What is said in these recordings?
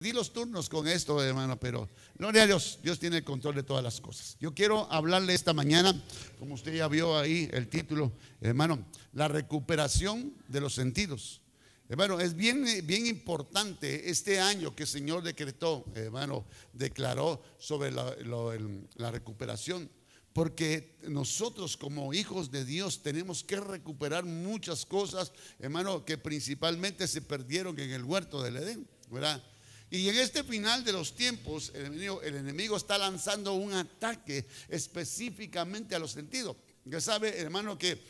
repartí los turnos con esto, hermano, pero gloria a Dios, Dios tiene el control de todas las cosas. Yo quiero hablarle esta mañana, como usted ya vio ahí el título, hermano, la recuperación de los sentidos. Hermano, es bien importante este año que el Señor decretó, hermano, declaró sobre la recuperación. Porque nosotros como hijos de Dios tenemos que recuperar muchas cosas, hermano, que principalmente se perdieron en el huerto del Edén, ¿verdad? Y en este final de los tiempos, el enemigo está lanzando un ataque específicamente a los sentidos. Ya sabe, hermano, que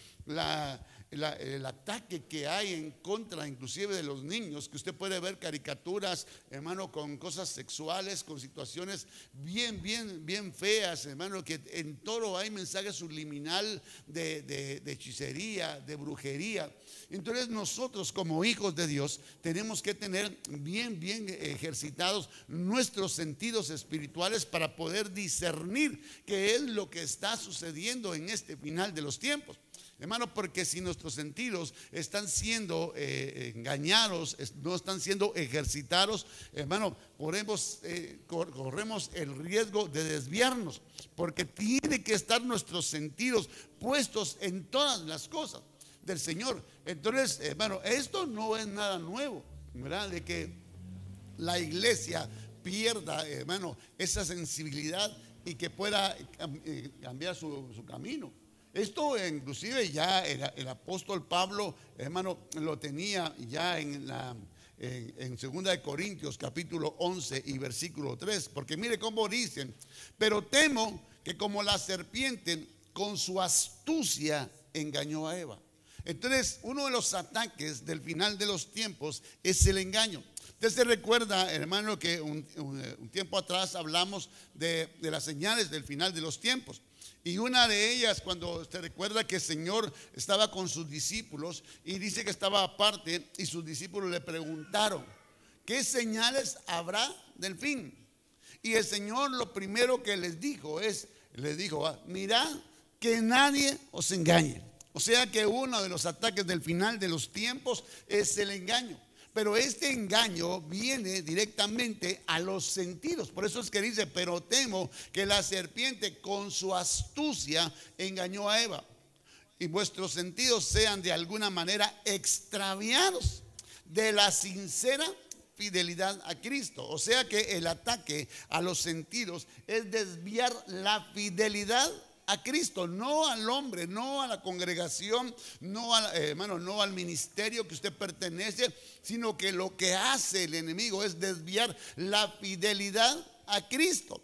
el ataque que hay en contra inclusive de los niños, que usted puede ver caricaturas, hermano, con cosas sexuales, con situaciones bien feas, hermano, que en todo hay mensaje subliminal de hechicería, de brujería. Entonces nosotros como hijos de Dios tenemos que tener bien ejercitados nuestros sentidos espirituales para poder discernir qué es lo que está sucediendo en este final de los tiempos. Hermano, porque si nuestros sentidos están siendo engañados, no están siendo ejercitados, hermano, corremos el riesgo de desviarnos, porque tiene que estar nuestros sentidos puestos en todas las cosas del Señor. Entonces, hermano, esto no es nada nuevo, ¿verdad? De que la iglesia pierda, hermano, esa sensibilidad y que pueda cambiar su camino. Esto inclusive ya el apóstol Pablo, hermano, lo tenía ya en 2 de Corintios capítulo 11 y versículo 3, porque mire cómo dicen: pero temo que como la serpiente con su astucia engañó a Eva. Entonces, uno de los ataques del final de los tiempos es el engaño. Usted se recuerda, hermano, que un tiempo atrás hablamos de las señales del final de los tiempos. Y una de ellas, cuando usted recuerda que el Señor estaba con sus discípulos y dice que estaba aparte, y sus discípulos le preguntaron: ¿qué señales habrá del fin? Y el Señor lo primero que les dijo mirad que nadie os engañe. O sea que uno de los ataques del final de los tiempos es el engaño. Pero este engaño viene directamente a los sentidos. Por eso es que dice: pero temo que la serpiente con su astucia engañó a Eva, y vuestros sentidos sean de alguna manera extraviados de la sincera fidelidad a Cristo. O sea que el ataque a los sentidos es desviar la fidelidad a Cristo, no al hombre, no a la congregación, no al ministerio que usted pertenece, sino que lo que hace el enemigo es desviar la fidelidad a Cristo.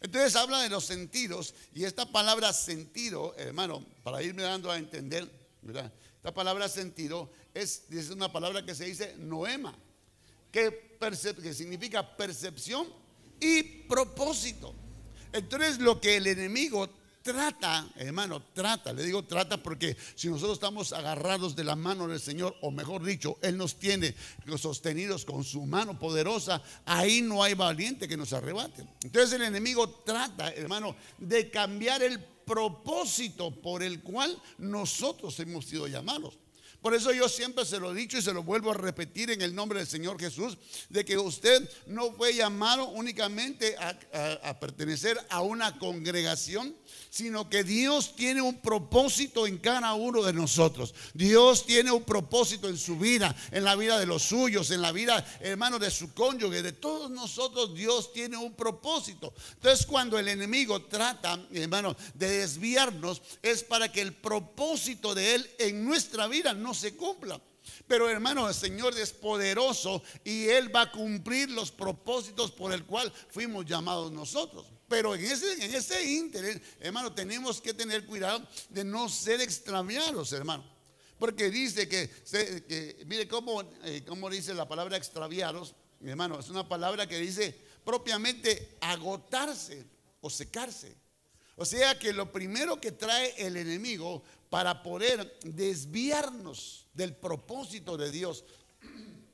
Entonces habla de los sentidos, y esta palabra sentido, hermano, para irme dando a entender, ¿verdad? Esta palabra sentido es una palabra que se dice noema, que significa percepción y propósito. Entonces lo que el enemigo trata, hermano, le digo trata porque si nosotros estamos agarrados de la mano del Señor, o mejor dicho, Él nos tiene sostenidos con su mano poderosa, ahí no hay valiente que nos arrebate. Entonces el enemigo trata, hermano, de cambiar el propósito por el cual nosotros hemos sido llamados. Por eso yo siempre se lo he dicho y se lo vuelvo a repetir en el nombre del Señor Jesús, de que usted no fue llamado únicamente a pertenecer a una congregación, sino que Dios tiene un propósito en cada uno de nosotros. Dios tiene un propósito en su vida, en la vida de los suyos, en la vida, hermano, de su cónyuge, de todos nosotros. Dios tiene un propósito. Entonces, cuando el enemigo trata, hermano, de desviarnos, es para que el propósito de Él en nuestra vida no se cumpla. Pero hermano, el Señor es poderoso y Él va a cumplir los propósitos por el cual fuimos llamados nosotros. Pero en ese ínter, hermano, tenemos que tener cuidado de no ser extraviados, hermano. Porque dice mire cómo dice la palabra extraviados, hermano. Es una palabra que dice propiamente agotarse o secarse. O sea que lo primero que trae el enemigo para poder desviarnos del propósito de Dios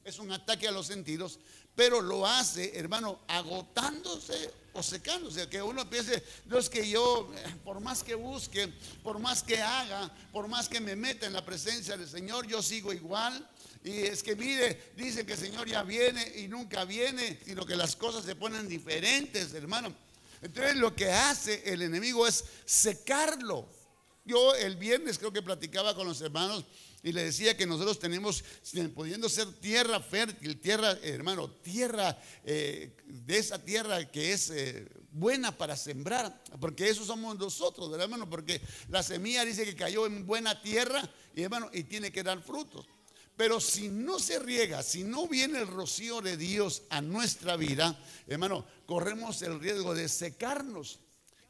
es un ataque a los sentidos, pero lo hace, hermano, agotándose o secándose. Que uno piense: no, es que yo, por más que busque, por más que haga, por más que me meta en la presencia del Señor, yo sigo igual. Y es que mire, dice que el Señor ya viene y nunca viene, sino que las cosas se ponen diferentes, hermano. Entonces lo que hace el enemigo es secarlo. Yo el viernes creo que platicaba con los hermanos y le decía que nosotros tenemos, pudiendo ser tierra fértil, tierra, hermano, tierra de esa tierra que es buena para sembrar, porque eso somos nosotros, ¿verdad, hermano? Porque la semilla dice que cayó en buena tierra y, hermano, y tiene que dar frutos. Pero si no se riega, si no viene el rocío de Dios a nuestra vida, hermano, corremos el riesgo de secarnos.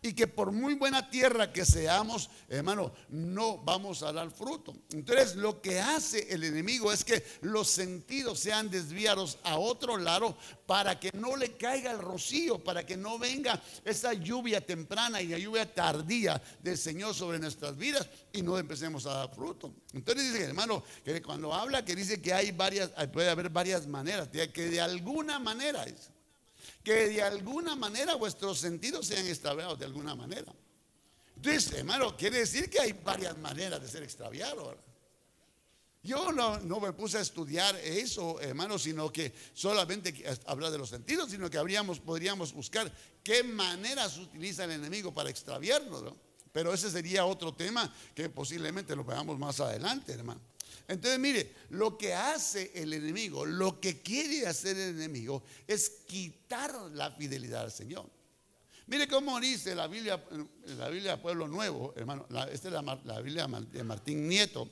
Y que por muy buena tierra que seamos, hermano, no vamos a dar fruto. Entonces lo que hace el enemigo es que los sentidos sean desviados a otro lado para que no le caiga el rocío, para que no venga esa lluvia temprana y la lluvia tardía del Señor sobre nuestras vidas y no empecemos a dar fruto. Entonces dice, hermano, que cuando habla, que dice que hay varias, puede haber varias maneras, que de alguna manera es. Que de alguna manera vuestros sentidos sean extraviados de alguna manera. Entonces, hermano, quiere decir que hay varias maneras de ser extraviado, ¿verdad? Yo no me puse a estudiar eso, hermano, sino que solamente hablar de los sentidos, sino que podríamos buscar qué maneras utiliza el enemigo para extraviarnos, ¿no? Pero ese sería otro tema que posiblemente lo veamos más adelante, hermano. Entonces mire, lo que hace el enemigo, lo que quiere hacer el enemigo es quitar la fidelidad al Señor. Mire cómo dice la Biblia Pueblo Nuevo, hermano, esta es la Biblia de Martín Nieto.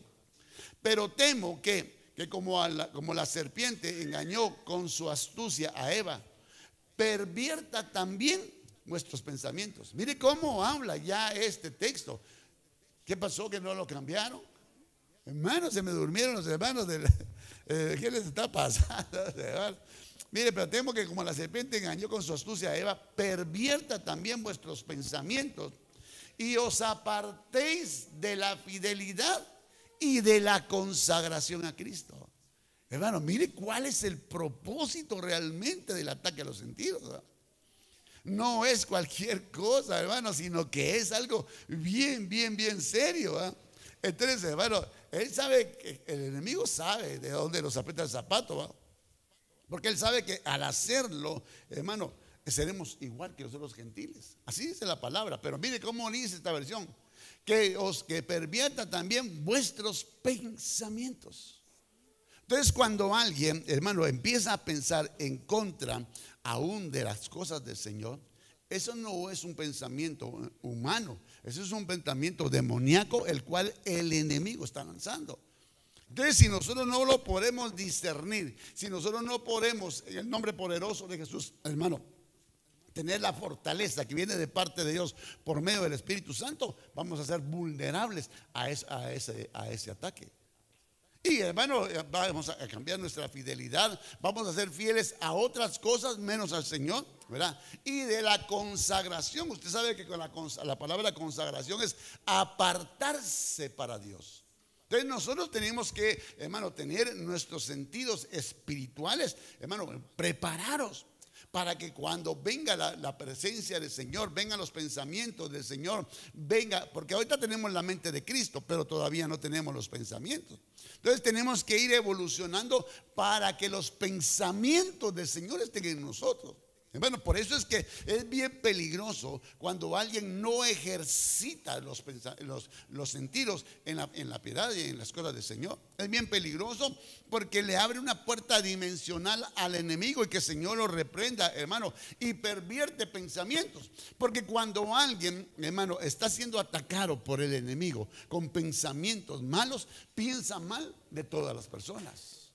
Pero temo que como la serpiente engañó con su astucia a Eva, pervierta también vuestros pensamientos. Mire cómo habla ya este texto. ¿Qué pasó que no lo cambiaron? Hermanos, se me durmieron los hermanos. ¿Qué les está pasando? Mire, pero temo que como la serpiente engañó con su astucia a Eva, pervierta también vuestros pensamientos y os apartéis de la fidelidad y de la consagración a Cristo. Hermano, mire cuál es el propósito realmente del ataque a los sentidos, ¿verdad? No es cualquier cosa, hermano, sino que es algo bien serio, ¿verdad? Entonces, hermano, él sabe que el enemigo sabe de dónde nos aprieta el zapato, ¿va? Porque él sabe que al hacerlo, hermano, seremos igual que los gentiles. Así dice la palabra. Pero mire cómo dice esta versión: que pervierta también vuestros pensamientos. Entonces, cuando alguien, hermano, empieza a pensar en contra aún de las cosas del Señor, eso no es un pensamiento humano, eso es un pensamiento demoníaco, el cual el enemigo está lanzando. Entonces, si nosotros no lo podemos discernir, si nosotros no podemos, en el nombre poderoso de Jesús, hermano, tener la fortaleza que viene de parte de Dios por medio del Espíritu Santo, vamos a ser vulnerables a ese ataque. Y, hermano, vamos a cambiar nuestra fidelidad, vamos a ser fieles a otras cosas menos al Señor, ¿verdad? Y de la consagración, usted sabe que con la palabra consagración es apartarse para Dios. Entonces nosotros tenemos que, hermano, tener nuestros sentidos espirituales, hermano, preparados para que cuando venga la presencia del Señor, vengan los pensamientos del Señor, venga, porque ahorita tenemos la mente de Cristo, pero todavía no tenemos los pensamientos. Entonces tenemos que ir evolucionando para que los pensamientos del Señor estén en nosotros. Bueno, por eso es que es bien peligroso cuando alguien no ejercita los sentidos en la piedad y en las cosas del Señor. Es bien peligroso porque le abre una puerta dimensional al enemigo y que el Señor lo reprenda, hermano, y pervierte pensamientos. Porque cuando alguien, hermano, está siendo atacado por el enemigo con pensamientos malos, piensa mal de todas las personas.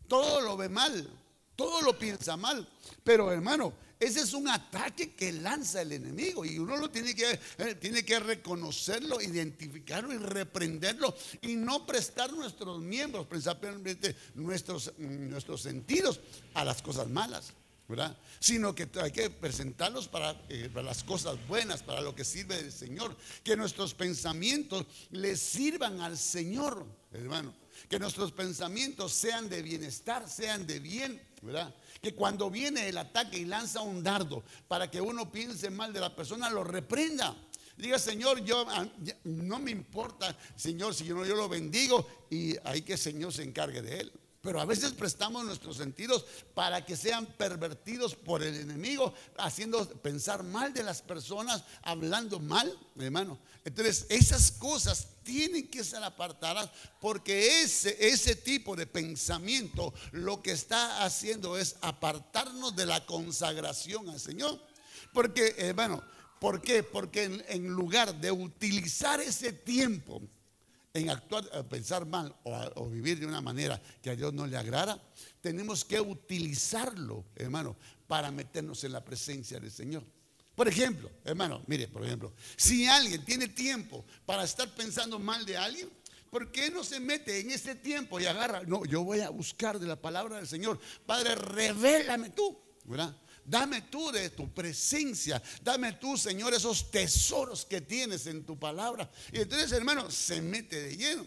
Todo lo ve mal. Todo lo piensa mal, pero hermano, ese es un ataque que lanza el enemigo y uno lo tiene que reconocerlo, identificarlo y reprenderlo y no prestar nuestros miembros, principalmente nuestros sentidos a las cosas malas, ¿verdad? Sino que hay que presentarlos para las cosas buenas, para lo que sirve del Señor, que nuestros pensamientos le sirvan al Señor, hermano, que nuestros pensamientos sean de bienestar, sean de bien, ¿verdad? Que cuando viene el ataque y lanza un dardo para que uno piense mal de la persona, lo reprenda. Diga: Señor, yo no me importa, Señor, si yo lo bendigo y ahí que el Señor se encargue de él. Pero a veces prestamos nuestros sentidos para que sean pervertidos por el enemigo, haciendo pensar mal de las personas, hablando mal, hermano. Entonces esas cosas tienen que ser apartadas, porque ese tipo de pensamiento lo que está haciendo es apartarnos de la consagración al Señor. Porque, hermano, ¿por qué? Porque en lugar de utilizar ese tiempo en actuar, pensar mal o vivir de una manera que a Dios no le agrada, tenemos que utilizarlo, hermano, para meternos en la presencia del Señor. Por ejemplo, hermano, mire, por ejemplo, si alguien tiene tiempo para estar pensando mal de alguien, ¿por qué no se mete en ese tiempo y agarra? No, yo voy a buscar de la palabra del Señor. Padre, revélame tú, ¿verdad? Dame tú de tu presencia, dame tú, Señor, esos tesoros que tienes en tu palabra. Y entonces, hermano, se mete de lleno.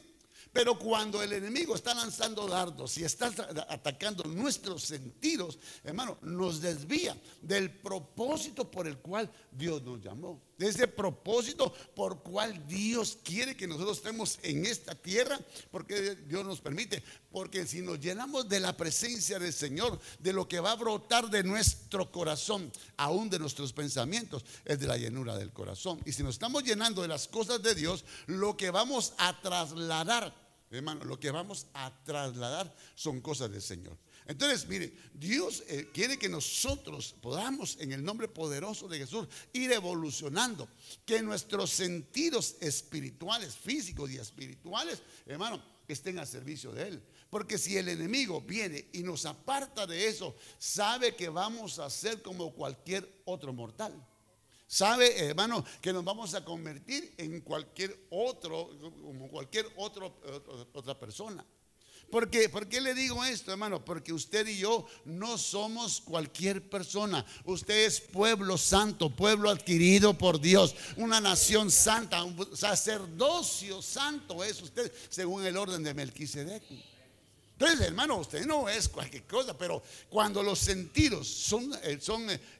Pero cuando el enemigo está lanzando dardos y está atacando nuestros sentidos, hermano, nos desvía del propósito por el cual Dios nos llamó. De ese propósito por cual Dios quiere que nosotros estemos en esta tierra, porque Dios nos permite. Porque si nos llenamos de la presencia del Señor, de lo que va a brotar de nuestro corazón, aún de nuestros pensamientos, es de la llenura del corazón. Y si nos estamos llenando de las cosas de Dios, lo que vamos a trasladar, hermano, lo que vamos a trasladar son cosas del Señor. Entonces, mire, Dios quiere que nosotros podamos, en el nombre poderoso de Jesús, ir evolucionando, que nuestros sentidos espirituales, físicos y espirituales, hermano, estén al servicio de Él. Porque si el enemigo viene y nos aparta de eso, sabe que vamos a ser como cualquier otro mortal. Sabe, hermano, que nos vamos a convertir en cualquier otro, como cualquier otra persona. ¿Por qué le digo esto, hermano? Porque usted y yo no somos cualquier persona. Usted es pueblo santo, pueblo adquirido por Dios, una nación santa, un sacerdocio santo es usted, según el orden de Melquisedec. Entonces, hermano, usted no es cualquier cosa, pero cuando los sentidos son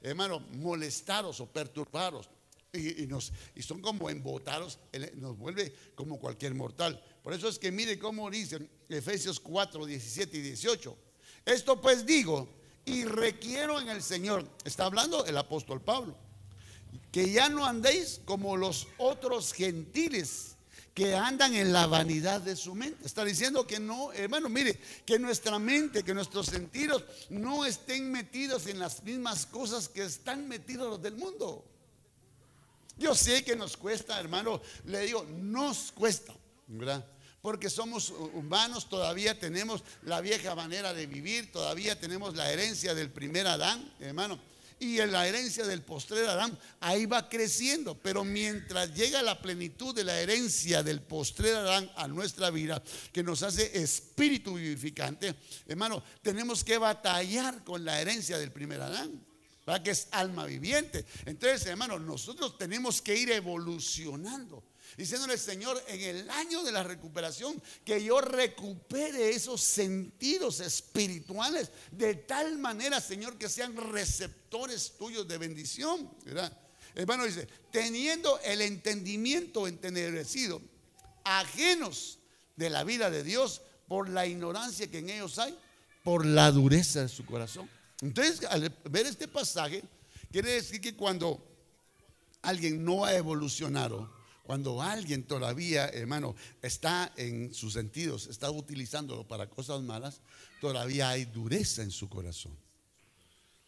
hermano, molestados o perturbados y son como embotados, nos vuelve como cualquier mortal. Por eso es que mire cómo dicen Efesios 4, 17 y 18. Esto pues digo y requiero en el Señor, está hablando el apóstol Pablo, que ya no andéis como los otros gentiles que andan en la vanidad de su mente. Está diciendo que no, hermano, mire, que nuestra mente, que nuestros sentidos no estén metidos en las mismas cosas que están metidos los del mundo. Yo sé que nos cuesta, hermano, le digo, nos cuesta, ¿verdad? Porque somos humanos, todavía tenemos la vieja manera de vivir, todavía tenemos la herencia del primer Adán, hermano. Y en la herencia del postrer Adán, ahí va creciendo. Pero mientras llega la plenitud de la herencia del postrer Adán a nuestra vida, que nos hace espíritu vivificante, hermano, tenemos que batallar con la herencia del primer Adán, ¿verdad? Que es alma viviente. Entonces, hermano, nosotros tenemos que ir evolucionando, diciéndole: Señor, en el año de la recuperación, que yo recupere esos sentidos espirituales de tal manera, Señor, que sean receptores tuyos de bendición, ¿verdad? Hermano, dice: teniendo el entendimiento entenebrecido, ajenos de la vida de Dios por la ignorancia que en ellos hay, por la dureza de su corazón. Entonces, al ver este pasaje, quiere decir que cuando alguien no ha evolucionado, cuando alguien todavía, hermano, está en sus sentidos, está utilizándolo para cosas malas, todavía hay dureza en su corazón.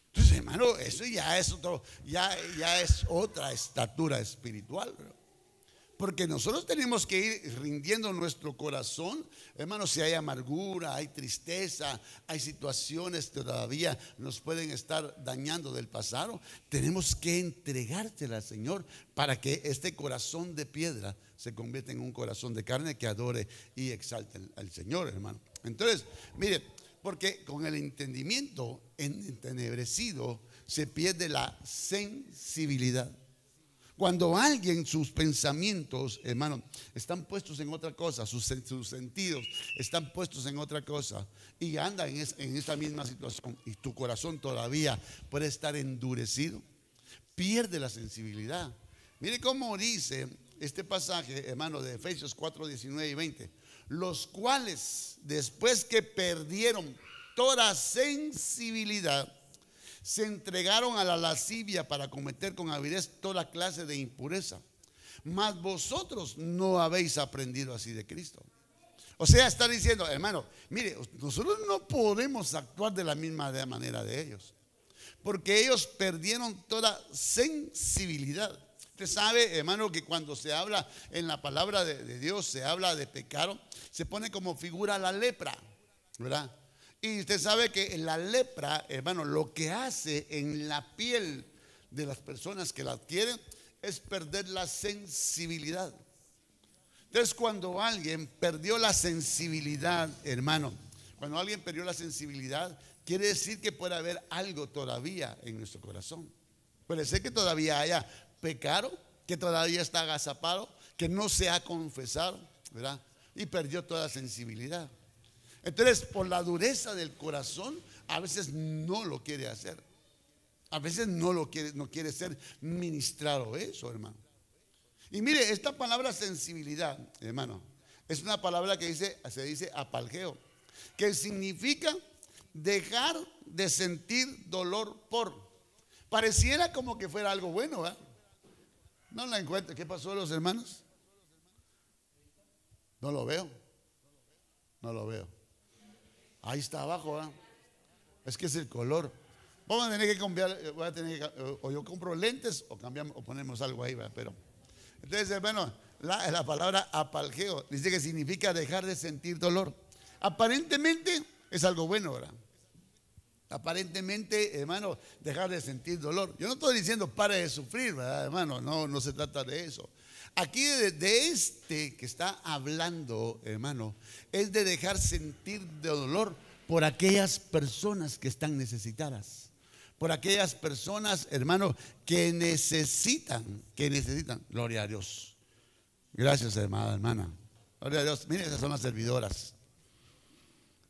Entonces, hermano, eso ya es otra estatura espiritual, ¿no? Porque nosotros tenemos que ir rindiendo nuestro corazón, hermano. Si hay amargura, hay tristeza, hay situaciones que todavía nos pueden estar dañando del pasado, tenemos que entregársela al Señor para que este corazón de piedra se convierta en un corazón de carne que adore y exalte al Señor, hermano. Entonces, mire, porque con el entendimiento entenebrecido se pierde la sensibilidad. Cuando alguien, sus pensamientos, hermano, están puestos en otra cosa, sus sentidos están puestos en otra cosa, y anda en esta misma situación, y tu corazón todavía puede estar endurecido, pierde la sensibilidad. Mire cómo dice este pasaje, hermano, de Efesios 4, 19 y 20. los cuales después que perdieron toda sensibilidad, se entregaron a la lascivia para cometer con avidez toda clase de impureza. Mas vosotros no habéis aprendido así de Cristo. O sea, está diciendo, hermano, mire, nosotros no podemos actuar de la misma manera de ellos, porque ellos perdieron toda sensibilidad. Usted sabe, hermano, que cuando se habla en la palabra de Dios, se habla de pecado, se pone como figura la lepra, ¿verdad? Y usted sabe que la lepra, hermano, lo que hace en la piel de las personas que la adquieren es perder la sensibilidad. Entonces, cuando alguien perdió la sensibilidad, hermano, cuando alguien perdió la sensibilidad, quiere decir que puede haber algo todavía en nuestro corazón. Puede ser que todavía haya pecado, que todavía está agazapado, que no se ha confesado, ¿verdad? Y perdió toda sensibilidad. Entonces, por la dureza del corazón, a veces no lo quiere hacer. A veces no quiere ser ministrado eso, hermano. Y mire, esta palabra sensibilidad, hermano, es una palabra que se dice apalgeo, que significa dejar de sentir dolor por. Pareciera como que fuera algo bueno, ¿verdad? No la encuentro. ¿Qué pasó, los hermanos? No lo veo. No lo veo. Ahí está abajo, ¿verdad? Es que es el color. Vamos a tener que cambiar. Voy a tener que, o yo compro lentes o cambiamos o ponemos algo ahí, ¿verdad? Pero entonces, hermano, la palabra apalgeo dice que significa dejar de sentir dolor. Aparentemente es algo bueno, ¿verdad? Aparentemente, hermano, dejar de sentir dolor. Yo no estoy diciendo pare de sufrir, ¿verdad, hermano? No se trata de eso. Aquí de este que está hablando, hermano, es de dejar sentir de dolor por aquellas personas que están necesitadas. Por aquellas personas, hermano, que necesitan. Gloria a Dios. Gracias, hermana. Gloria a Dios. Miren, esas son las servidoras.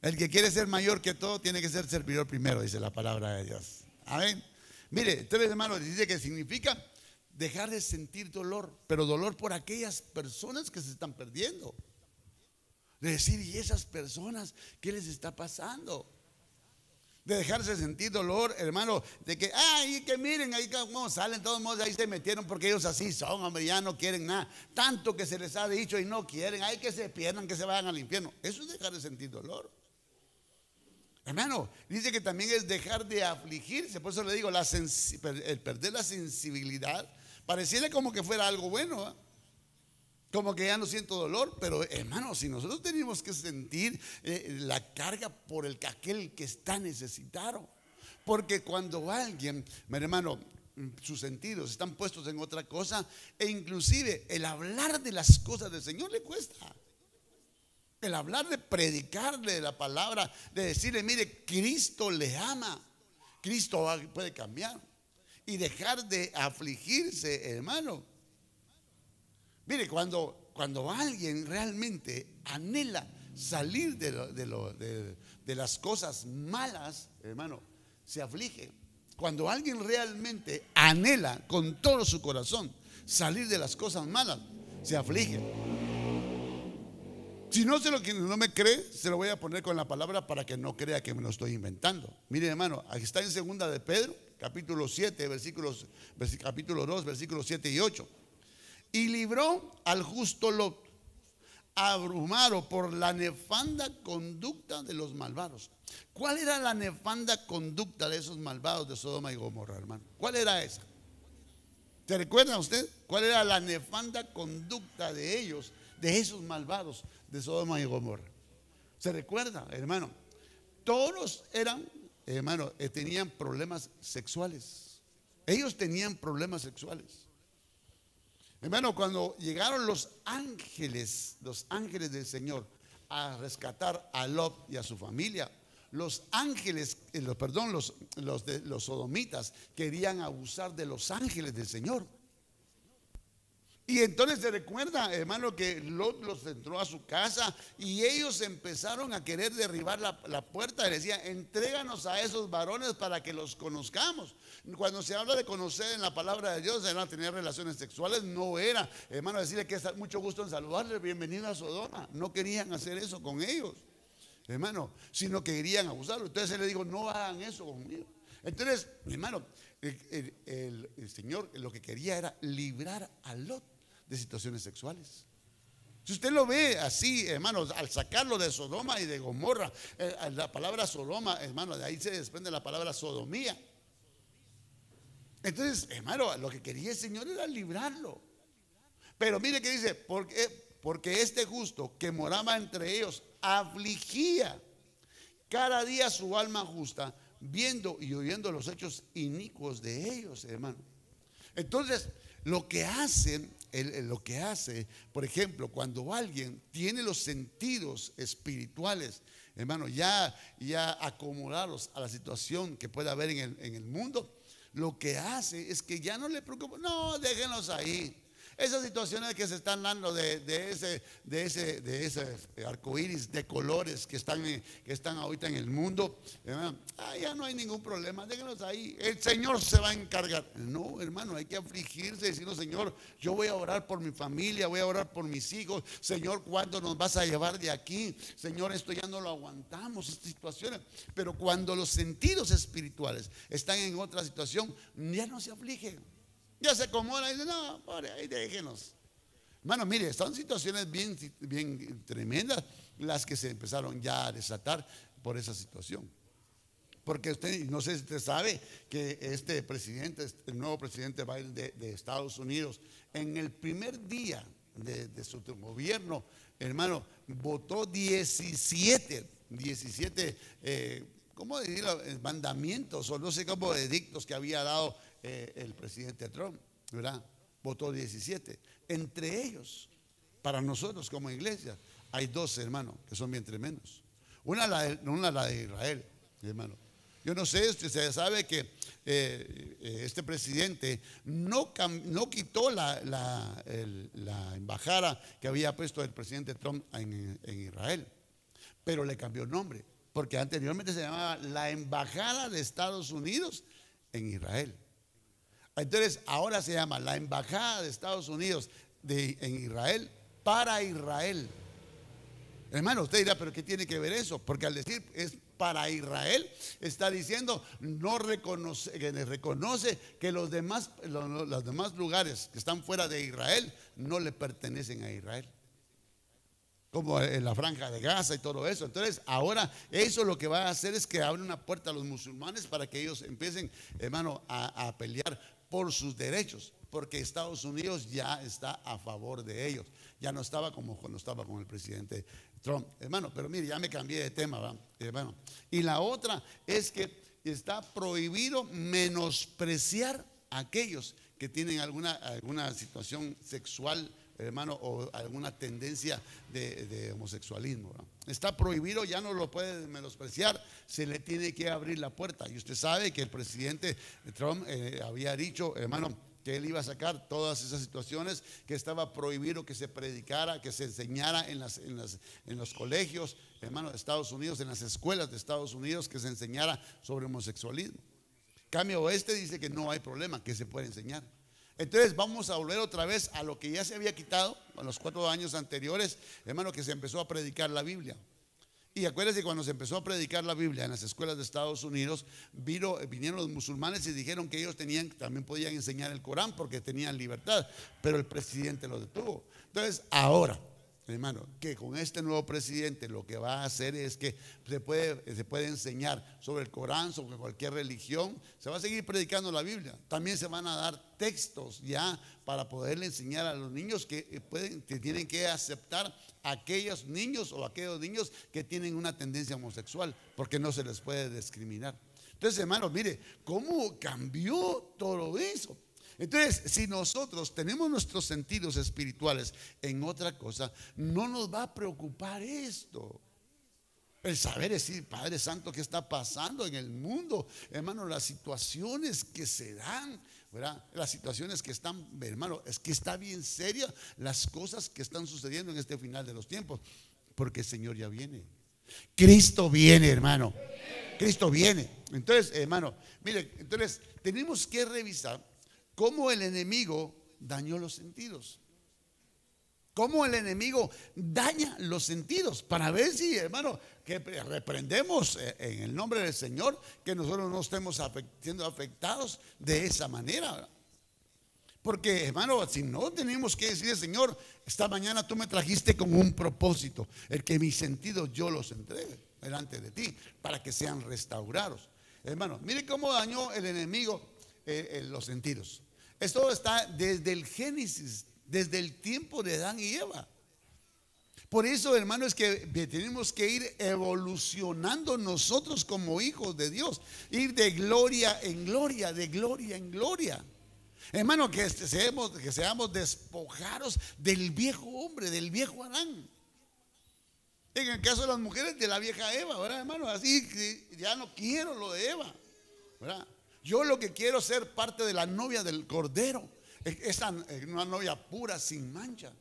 El que quiere ser mayor que todo tiene que ser servidor primero, dice la palabra de Dios. Amén. Mire, entonces, hermano, dice que significa dejar de sentir dolor, pero dolor por aquellas personas que se están perdiendo. De decir, ¿y esas personas qué les está pasando? De dejarse sentir dolor, hermano, de que, que miren ahí cómo salen, todos modos ahí se metieron porque ellos así son, hombre, ya no quieren nada. Tanto que se les ha dicho y no quieren, hay que se pierdan, que se vayan al infierno. Eso es dejar de sentir dolor. Hermano, dice que también es dejar de afligirse. Por eso le digo, el perder la sensibilidad pareciera como que fuera algo bueno, ¿eh? Como que ya no siento dolor. Pero hermano, si nosotros tenemos que sentir la carga por aquel que está necesitado. Porque cuando alguien, mi hermano, sus sentidos están puestos en otra cosa, e inclusive el hablar de las cosas del Señor le cuesta. El hablar de predicarle de la palabra, de decirle, mire, Cristo le ama, Cristo puede cambiar y dejar de afligirse, hermano. Mire, cuando alguien realmente anhela salir de las cosas malas, hermano, se aflige. Cuando alguien realmente anhela con todo su corazón salir de las cosas malas, se aflige. Si no me cree, se lo voy a poner con la palabra para que no crea que me lo estoy inventando. Mire, hermano, aquí está en 2 de Pedro, capítulo 7, capítulo 2, versículos 7 y 8. Y libró al justo Lot, abrumado por la nefanda conducta de los malvados. ¿Cuál era la nefanda conducta de esos malvados de Sodoma y Gomorra, hermano? ¿Cuál era esa? ¿Se recuerda usted cuál era la nefanda conducta de ellos, de esos malvados de Sodoma y Gomorra? ¿Se recuerda, hermano? Todos eran, hermano, tenían problemas sexuales. Ellos tenían problemas sexuales. Hermano, cuando llegaron los ángeles del Señor a rescatar a Lot y a su familia, los ángeles, los sodomitas querían abusar de los ángeles del Señor. Y entonces se recuerda, hermano, que Lot los entró a su casa y ellos empezaron a querer derribar la puerta. Y decía, entréganos a esos varones para que los conozcamos. Cuando se habla de conocer en la palabra de Dios, era tener relaciones sexuales, no era, hermano, decirle que es mucho gusto en saludarle, bienvenido a Sodoma. No querían hacer eso con ellos, hermano, sino que querían abusarlo. Entonces él le dijo, no hagan eso conmigo. Entonces, hermano, el Señor lo que quería era librar a Lot de situaciones sexuales. Si usted lo ve así, hermanos, al sacarlo de Sodoma y de Gomorra, la palabra Sodoma, hermano, de ahí se desprende la palabra sodomía. Entonces, hermano, lo que quería el Señor era librarlo. Pero mire que dice, porque este justo que moraba entre ellos afligía cada día su alma justa, viendo y oyendo los hechos inicuos de ellos, hermano. Entonces, lo que hace, por ejemplo, cuando alguien tiene los sentidos espirituales, hermano, ya acomodados a la situación que pueda haber en el mundo, lo que hace es que ya no le preocupa, no, déjenlos ahí. Esas situaciones que se están dando de ese arco iris de colores que están ahorita en el mundo, ya no hay ningún problema, déjenlos ahí, el Señor se va a encargar. No, hermano, hay que afligirse, diciendo, Señor, yo voy a orar por mi familia, voy a orar por mis hijos. Señor, ¿cuándo nos vas a llevar de aquí? Señor, esto ya no lo aguantamos, estas situaciones. Pero cuando los sentidos espirituales están en otra situación, ya no se afligen. Ya se acomoda y dice, no, pobre, ahí déjenos. Hermano, mire, son situaciones bien tremendas las que se empezaron ya a desatar por esa situación. Porque usted, no sé si usted sabe que este presidente, el nuevo presidente Biden de Estados Unidos, en el primer día de su gobierno, hermano, votó 17, ¿cómo decirlo? Mandamientos o no sé cómo edictos que había dado el presidente Trump, ¿verdad? Votó 17. Entre ellos, para nosotros como iglesia, hay 12, hermano, que son bien tremendos. Una la de Israel, hermano. Yo no sé, usted sabe que este presidente no quitó la embajada que había puesto el presidente Trump en Israel, pero le cambió el nombre, porque anteriormente se llamaba la Embajada de Estados Unidos en Israel. Entonces ahora se llama la Embajada de Estados Unidos en Israel para Israel. Hermano, usted dirá, pero ¿qué tiene que ver eso? Porque al decir es para Israel, está diciendo, reconoce que los demás lugares que están fuera de Israel no le pertenecen a Israel, como en la franja de Gaza y todo eso. Entonces ahora eso lo que va a hacer es que abre una puerta a los musulmanes para que ellos empiecen, hermano, a pelear por sus derechos, porque Estados Unidos ya está a favor de ellos. Ya no estaba como cuando estaba con el presidente Trump, hermano. Pero mire, ya me cambié de tema, ¿va? Hermano. Y la otra es que está prohibido menospreciar a aquellos que tienen alguna situación sexual, hermano, o alguna tendencia de homosexualismo, ¿verdad? Está prohibido, ya no lo puede menospreciar, se le tiene que abrir la puerta. Y usted sabe que el presidente Trump había dicho, hermano, que él iba a sacar todas esas situaciones, que estaba prohibido que se predicara, que se enseñara en los colegios, hermano, de Estados Unidos, en las escuelas de Estados Unidos, que se enseñara sobre homosexualismo. Cambio oeste dice que no hay problema, que se puede enseñar. Entonces vamos a volver otra vez a lo que ya se había quitado en los 4 años anteriores, hermano, que se empezó a predicar la Biblia. Y acuérdense, cuando se empezó a predicar la Biblia en las escuelas de Estados Unidos, vinieron los musulmanes y dijeron que ellos también podían enseñar el Corán porque tenían libertad, pero el presidente lo detuvo. Entonces ahora, hermano, que con este nuevo presidente lo que va a hacer es que se puede enseñar sobre el Corán, sobre cualquier religión. Se va a seguir predicando la Biblia. También se van a dar textos ya para poderle enseñar a los niños que tienen que aceptar a aquellos niños o aquellos niños que tienen una tendencia homosexual, porque no se les puede discriminar. Entonces, hermano, mire cómo cambió todo eso. Entonces, si nosotros tenemos nuestros sentidos espirituales en otra cosa, no nos va a preocupar esto. El saber decir, Padre Santo, ¿qué está pasando en el mundo? Hermano, las situaciones que se dan, ¿verdad? Las situaciones que están, hermano, es que está bien seria las cosas que están sucediendo en este final de los tiempos. Porque el Señor ya viene. Cristo viene, hermano. Cristo viene. Entonces, hermano, mire, entonces tenemos que revisar cómo el enemigo dañó los sentidos. Cómo el enemigo daña los sentidos, para ver si, hermano, que reprendemos en el nombre del Señor, que nosotros no estemos siendo afectados de esa manera. Porque, hermano, si no, tenemos que decirle, Señor, esta mañana tú me trajiste con un propósito, el que mis sentidos yo los entregue delante de ti, para que sean restaurados. Hermano, mire cómo dañó el enemigo los sentidos. Esto está desde el Génesis, desde el tiempo de Adán y Eva. Por eso, hermano, es que tenemos que ir evolucionando nosotros como hijos de Dios, ir de gloria en gloria, de gloria en gloria. Hermano, que seamos despojados del viejo hombre, del viejo Adán. En el caso de las mujeres, de la vieja Eva, ¿verdad, hermano? Así que ya no quiero lo de Eva, ¿verdad? Yo lo que quiero es ser parte de la novia del Cordero, una novia pura, sin mancha.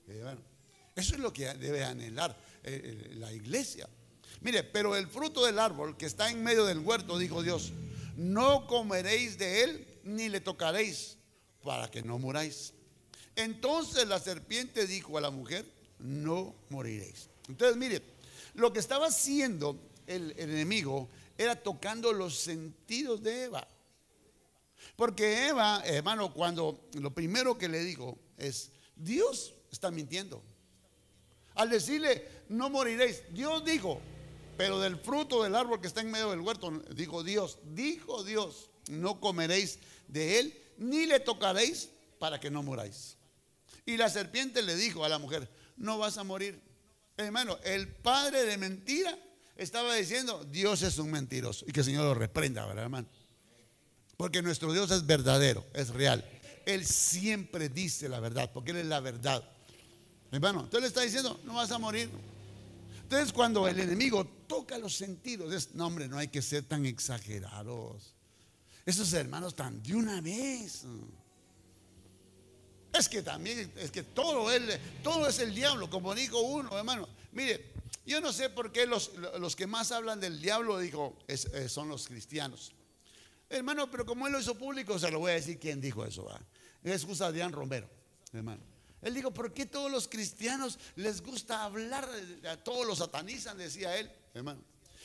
Bueno, eso es lo que debe anhelar la iglesia. Mire, pero el fruto del árbol que está en medio del huerto, dijo Dios, no comeréis de él ni le tocaréis, para que no muráis. Entonces la serpiente dijo a la mujer, no moriréis. Entonces, mire, lo que estaba haciendo el enemigo era tocando los sentidos de Eva. Porque Eva, hermano, cuando lo primero que le dijo es, Dios está mintiendo. Al decirle, no moriréis, Dios dijo, pero del fruto del árbol que está en medio del huerto, dijo Dios, no comeréis de él, ni le tocaréis, para que no muráis. Y la serpiente le dijo a la mujer, no vas a morir. Hermano, el padre de mentira estaba diciendo, Dios es un mentiroso. Y que el Señor lo reprenda, ¿verdad, hermano? Porque nuestro Dios es verdadero, es real. Él siempre dice la verdad, porque Él es la verdad. Hermano, entonces le está diciendo, no vas a morir. Entonces cuando el enemigo toca los sentidos, no, hombre, no hay que ser tan exagerados. Esos hermanos tan de una vez. Es que también, es que todo es el diablo, como dijo uno, hermano. Mire, yo no sé por qué los que más hablan del diablo, son los cristianos. Hermano, pero como él lo hizo público, se lo voy a decir quién dijo eso. Es José Adrián Romero, hermano. Él dijo, ¿por qué todos los cristianos les gusta hablar? A todos los satanizan, decía él, hermano.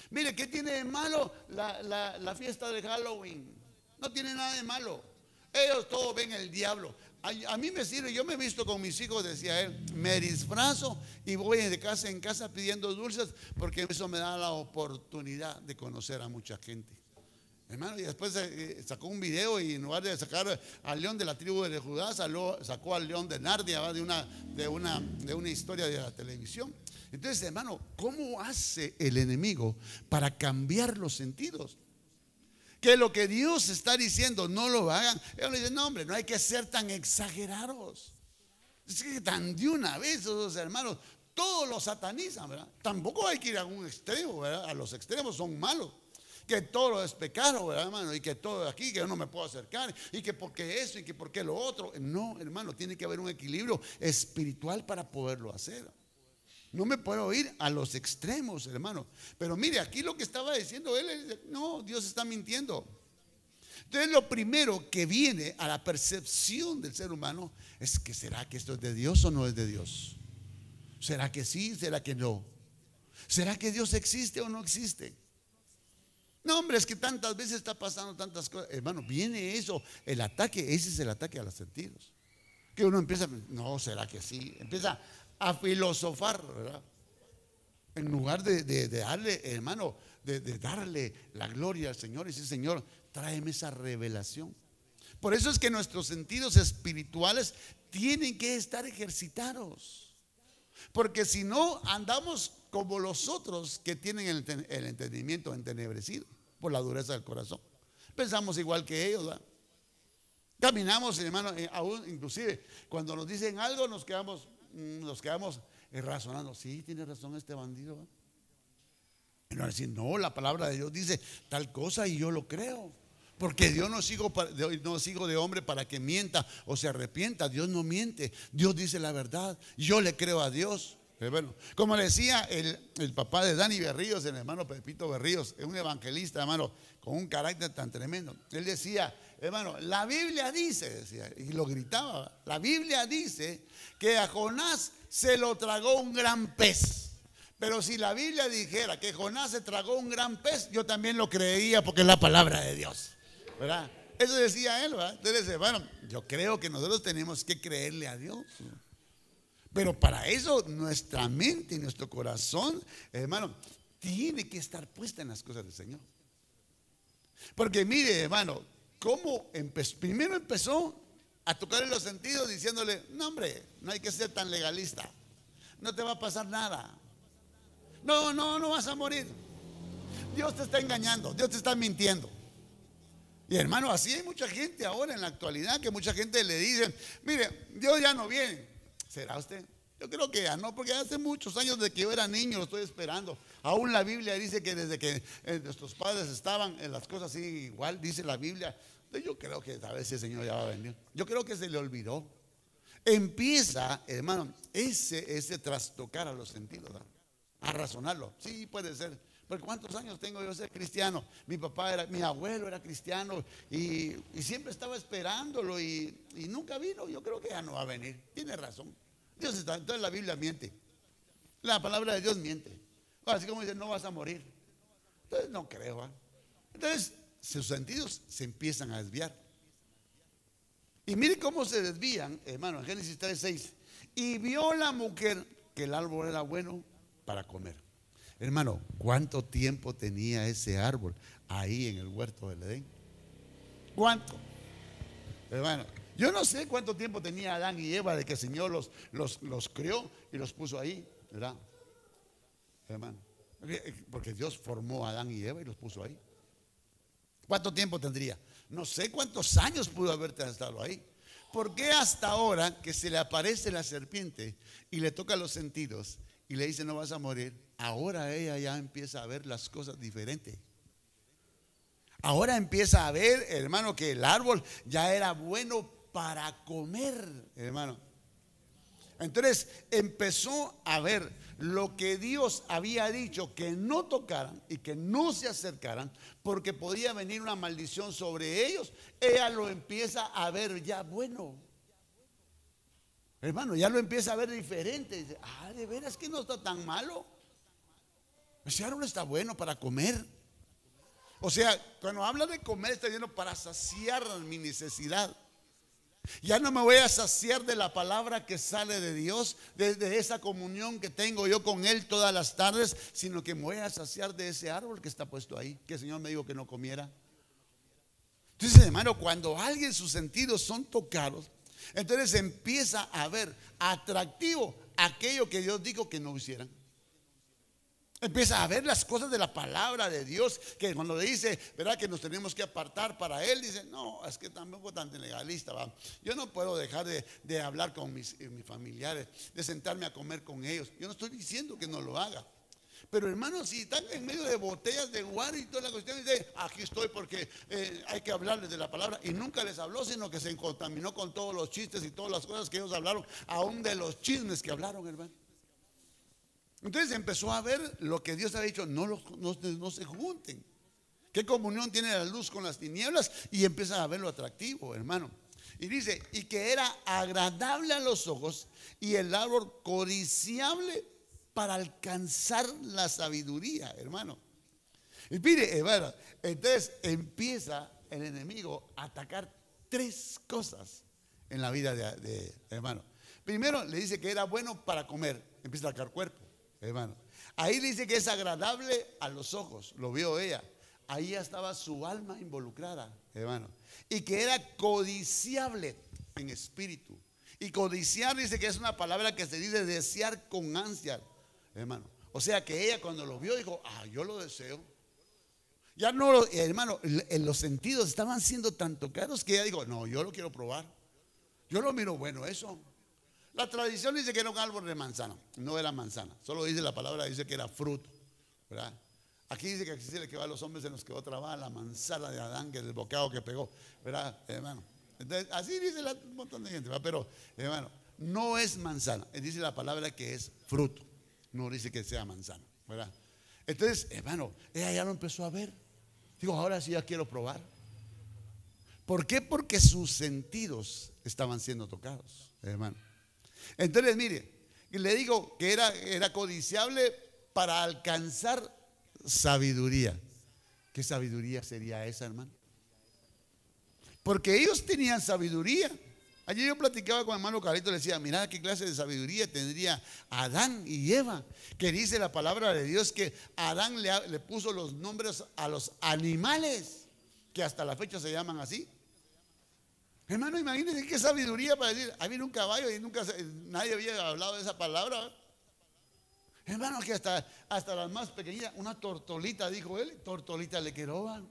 Mire, ¿qué tiene de malo la fiesta de Halloween? No tiene nada de malo. Ellos todos ven el diablo. A mí me sirve, yo me he visto con mis hijos, decía él, me disfrazo y voy de casa en casa pidiendo dulces, porque eso me da la oportunidad de conocer a mucha gente. Hermano, y después sacó un video y en lugar de sacar al león de la tribu de Judá, sacó al león de Narnia, de una historia de la televisión. Entonces, hermano, ¿cómo hace el enemigo para cambiar los sentidos? Que lo que Dios está diciendo no lo hagan. Él le dice, no, hombre, no hay que ser tan exagerados. Es que tan de una vez, esos hermanos, todos los satanizan, ¿verdad? Tampoco hay que ir a un extremo, ¿verdad? A los extremos son malos. Que todo es pecado, ¿verdad, hermano? Y que todo aquí, que yo no me puedo acercar, y que porque eso, y que porque lo otro. No, hermano, tiene que haber un equilibrio espiritual para poderlo hacer. No me puedo ir a los extremos, hermano. Pero mire, aquí lo que estaba diciendo él es, no, Dios está mintiendo. Entonces lo primero que viene a la percepción del ser humano es que ¿será que esto es de Dios o no es de Dios? ¿Será que sí? ¿Será que no? ¿Será que Dios existe o no existe? No, hombre, es que tantas veces está pasando tantas cosas. Hermano, viene eso, el ataque, ese es el ataque a los sentidos. Que uno empieza, no, ¿será que sí? Empieza a filosofar, ¿verdad? En lugar de darle, hermano, de darle la gloria al Señor y decir, Señor, tráeme esa revelación. Por eso es que nuestros sentidos espirituales tienen que estar ejercitados. Porque si no, andamos como los otros que tienen el entendimiento entenebrecido por la dureza del corazón. Pensamos igual que ellos, ¿verdad? Caminamos, hermano, aún inclusive cuando nos dicen algo nos quedamos razonando. Sí, tiene razón este bandido, ¿verdad? Y no decir, no, la palabra de Dios dice tal cosa y yo lo creo. Porque Dios no sigo de hombre para que mienta o se arrepienta. Dios no miente. Dios dice la verdad. Yo le creo a Dios. Bueno, como le decía el papá de Dani Berríos, el hermano Pepito Berríos, es un evangelista, hermano, con un carácter tan tremendo. Él decía, hermano, la Biblia dice, decía, y lo gritaba, la Biblia dice que a Jonás se lo tragó un gran pez. Pero si la Biblia dijera que Jonás se tragó un gran pez, yo también lo creería porque es la palabra de Dios, ¿verdad? Eso decía él, ¿verdad? Entonces, bueno, yo creo que nosotros tenemos que creerle a Dios. Pero para eso nuestra mente y nuestro corazón, hermano, tiene que estar puesta en las cosas del Señor. Porque mire, hermano, cómo empezó. Primero empezó a tocarle los sentidos diciéndole, no hombre, no hay que ser tan legalista. No te va a pasar nada. No vas a morir. Dios te está engañando, Dios te está mintiendo. Y hermano, así hay mucha gente ahora en la actualidad, que mucha gente le dice, mire, Dios ya no viene. ¿Será usted? Yo creo que ya no, porque hace muchos años de que yo era niño lo estoy esperando. Aún la Biblia dice que desde que nuestros padres estaban en las cosas así, igual dice la Biblia. Yo creo que a veces el Señor ya va a venir. Yo creo que se le olvidó. Empieza, hermano, ese trastocar a los sentidos, ¿verdad? A razonarlo. Sí, puede ser. Pero ¿cuántos años tengo yo de ser cristiano? Mi abuelo era cristiano y siempre estaba esperándolo y nunca vino. Yo creo que ya no va a venir. Tiene razón. Dios está. Entonces la Biblia miente. La palabra de Dios miente. Así como dice, no vas a morir. Entonces no creo. Entonces sus sentidos se empiezan a desviar. Y mire cómo se desvían, hermano, en Génesis 3:6. Y vio la mujer que el árbol era bueno para comer. Hermano, ¿cuánto tiempo tenía ese árbol ahí en el huerto del Edén? ¿Cuánto? Hermano, yo no sé cuánto tiempo tenía Adán y Eva de que el Señor los creó y los puso ahí, ¿verdad? Hermano, porque Dios formó a Adán y Eva y los puso ahí. ¿Cuánto tiempo tendría? No sé cuántos años pudo haberte estado ahí. ¿Por qué hasta ahora que se le aparece la serpiente y le toca los sentidos y le dice no vas a morir? Ahora ella ya empieza a ver las cosas diferentes. Ahora empieza a ver, hermano, que el árbol ya era bueno para comer, hermano. Entonces empezó a ver lo que Dios había dicho que no tocaran y que no se acercaran porque podía venir una maldición sobre ellos. Ella lo empieza a ver ya bueno. Hermano, ya lo empieza a ver diferente. Dice, de veras que no está tan malo. Ese árbol está bueno para comer. O sea, cuando habla de comer está diciendo para saciar mi necesidad. Ya no me voy a saciar de la palabra que sale de Dios, de esa comunión que tengo yo con Él todas las tardes, sino que me voy a saciar de ese árbol que está puesto ahí, que el Señor me dijo que no comiera. Entonces, hermano, cuando alguien sus sentidos son tocados, entonces empieza a ver atractivo aquello que Dios dijo que no hicieran. Empieza a ver las cosas de la palabra de Dios, que cuando le dice, ¿verdad?, que nos tenemos que apartar para Él, dice, no, es que tampoco tan legalista, ¿va? Yo no puedo dejar de hablar con mis familiares, de sentarme a comer con ellos. Yo no estoy diciendo que no lo haga. Pero hermano, si están en medio de botellas de guaro y toda la cuestión, dice, aquí estoy porque hay que hablarles de la palabra. Y nunca les habló, sino que se contaminó con todos los chistes y todas las cosas que ellos hablaron, aún de los chismes que hablaron, hermano. Entonces empezó a ver lo que Dios había dicho, no se junten. ¿Qué comunión tiene la luz con las tinieblas? Y empieza a ver lo atractivo, hermano. Y dice, y que era agradable a los ojos y el árbol codiciable para alcanzar la sabiduría, hermano. Y mire, hermano, entonces empieza el enemigo a atacar tres cosas en la vida de hermano. Primero le dice que era bueno para comer, empieza a atacar cuerpo. Hermano, ahí dice que es agradable a los ojos, lo vio ella. Ahí ya estaba su alma involucrada, hermano. Y que era codiciable en espíritu. Y codiciar dice que es una palabra que se dice desear con ansia, hermano. O sea que ella cuando lo vio dijo, yo lo deseo. Ya no, hermano, los sentidos estaban siendo tan tocados que ella dijo, no, yo lo quiero probar. Yo lo miro bueno eso. La tradición dice que era un árbol de manzana, no era manzana, solo dice la palabra, dice que era fruto, ¿verdad? Aquí dice que aquí se le quedó a los hombres, se nos quedó trabada la manzana de Adán, que es el bocado que pegó, ¿verdad, hermano? Entonces, así dice un montón de gente, ¿verdad? Pero, hermano, no es manzana, dice la palabra que es fruto, no dice que sea manzana, ¿verdad? Entonces, hermano, ella ya lo empezó a ver. Digo, ahora sí ya quiero probar. ¿Por qué? Porque sus sentidos estaban siendo tocados, hermano. Entonces, mire, le digo que era codiciable para alcanzar sabiduría. ¿Qué sabiduría sería esa, hermano? Porque ellos tenían sabiduría. Ayer yo platicaba con el hermano Carlito, le decía, mira qué clase de sabiduría tendría Adán y Eva, que dice la palabra de Dios que Adán le puso los nombres a los animales, que hasta la fecha se llaman así. Hermano, imagínense qué sabiduría para decir, ahí viene un caballo y nunca nadie había hablado de esa palabra, ¿verdad? Hermano, que hasta las más pequeñitas, una tortolita, dijo él, tortolita le queroban.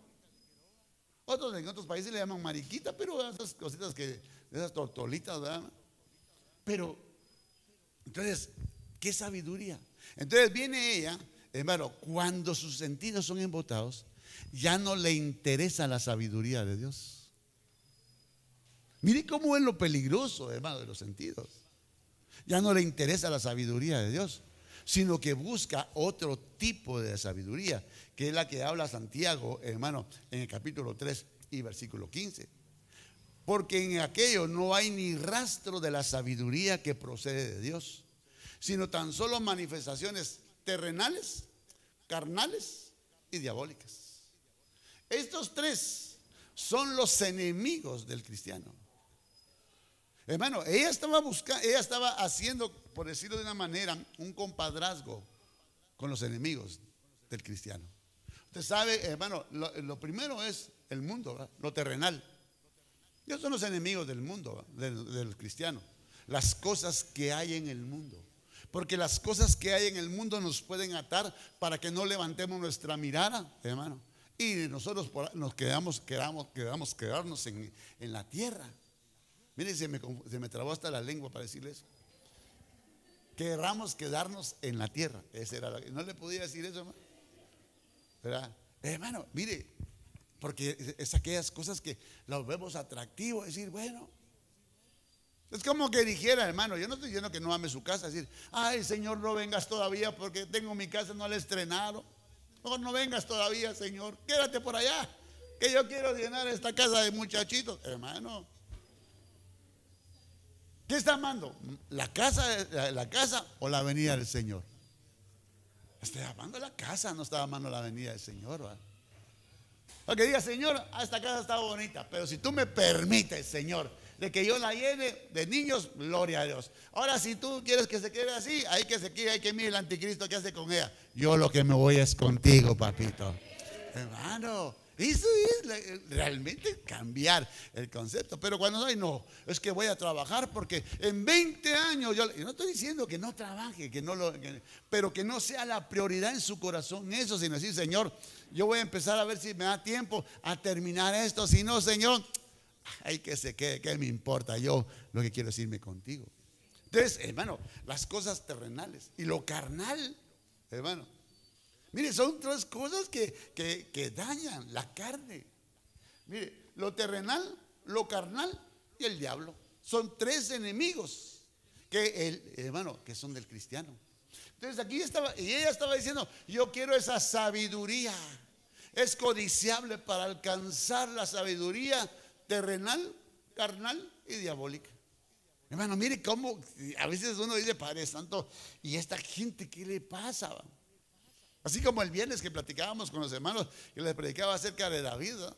Otros en otros países le llaman mariquita, pero esas cositas esas tortolitas, ¿verdad? Pero, entonces, ¿qué sabiduría? Entonces viene ella, hermano, cuando sus sentidos son embotados, ya no le interesa la sabiduría de Dios. Mire cómo es lo peligroso, hermano, de los sentidos. Ya no le interesa la sabiduría de Dios, sino que busca otro tipo de sabiduría, que es la que habla Santiago, hermano, en el capítulo 3 y versículo 15. Porque en aquello no hay ni rastro de la sabiduría que procede de Dios, sino tan solo manifestaciones terrenales, carnales y diabólicas. Estos tres son los enemigos del cristiano. Hermano, ella estaba haciendo, por decirlo de una manera, un compadrazgo con los enemigos del cristiano. Usted sabe, hermano, lo primero es el mundo, ¿verdad? Lo terrenal. Ellos son los enemigos del mundo, del cristiano. Las cosas que hay en el mundo. Porque las cosas que hay en el mundo nos pueden atar para que no levantemos nuestra mirada, hermano. Y nosotros nos queramos quedarnos en la tierra. Miren, se me trabó hasta la lengua para decirle eso. Querramos quedarnos en la tierra. No le podía decir eso, hermano. ¿Verdad? Hermano, mire, porque es aquellas cosas que las vemos atractivos, decir, bueno, es como que dijera, hermano, yo no estoy diciendo que no ame su casa, decir, ay, Señor, no vengas todavía porque tengo mi casa, no la he estrenado. No vengas todavía, Señor, quédate por allá, que yo quiero llenar esta casa de muchachitos. Hermano, ¿qué está amando? ¿La casa o la venida del Señor? Estoy amando la casa, no estaba amando la venida del Señor, ¿verdad? Porque diga, Señor, esta casa está bonita, pero si tú me permites, Señor, de que yo la llene de niños, gloria a Dios. Ahora, si tú quieres que se quede así, hay que se quede, hay que mirar el anticristo que hace con ella. Yo lo que me voy es contigo, papito. Hermano, eso es realmente cambiar el concepto. Pero cuando no, es que voy a trabajar porque en 20 años yo no estoy diciendo que no trabaje, pero que no sea la prioridad en su corazón eso, sino decir, Señor, yo voy a empezar a ver si me da tiempo a terminar esto. Si no, Señor, hay que se quede, ¿qué me importa? Yo lo que quiero es irme contigo. Entonces, hermano, las cosas terrenales y lo carnal, hermano, mire, son tres cosas que dañan la carne. Mire, lo terrenal, lo carnal y el diablo. Son tres enemigos hermano, que son del cristiano. Entonces aquí ella estaba diciendo, yo quiero esa sabiduría. Es codiciable para alcanzar la sabiduría terrenal, carnal y diabólica. Hermano, mire cómo a veces uno dice, Padre Santo, ¿y esta gente qué le pasa? Así como el viernes que platicábamos con los hermanos, que les predicaba acerca de David, ¿no?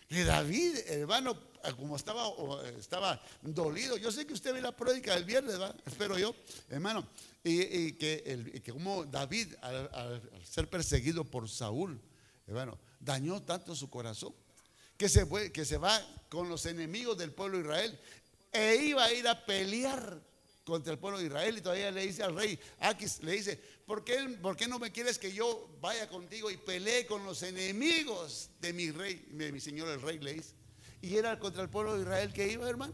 Que David, hermano, como estaba dolido. Yo sé que usted ve la prédica del viernes, ¿verdad? Espero yo, hermano. Y que como David, al ser perseguido por Saúl, hermano, dañó tanto su corazón que se va con los enemigos del pueblo de Israel e iba a ir a pelear contra el pueblo de Israel. Y todavía le dice al rey Aquis, le dice, ¿por qué no me quieres que yo vaya contigo y pelee con los enemigos de mi rey, de mi señor el rey? Le dice. Y era contra el pueblo de Israel que iba, hermano.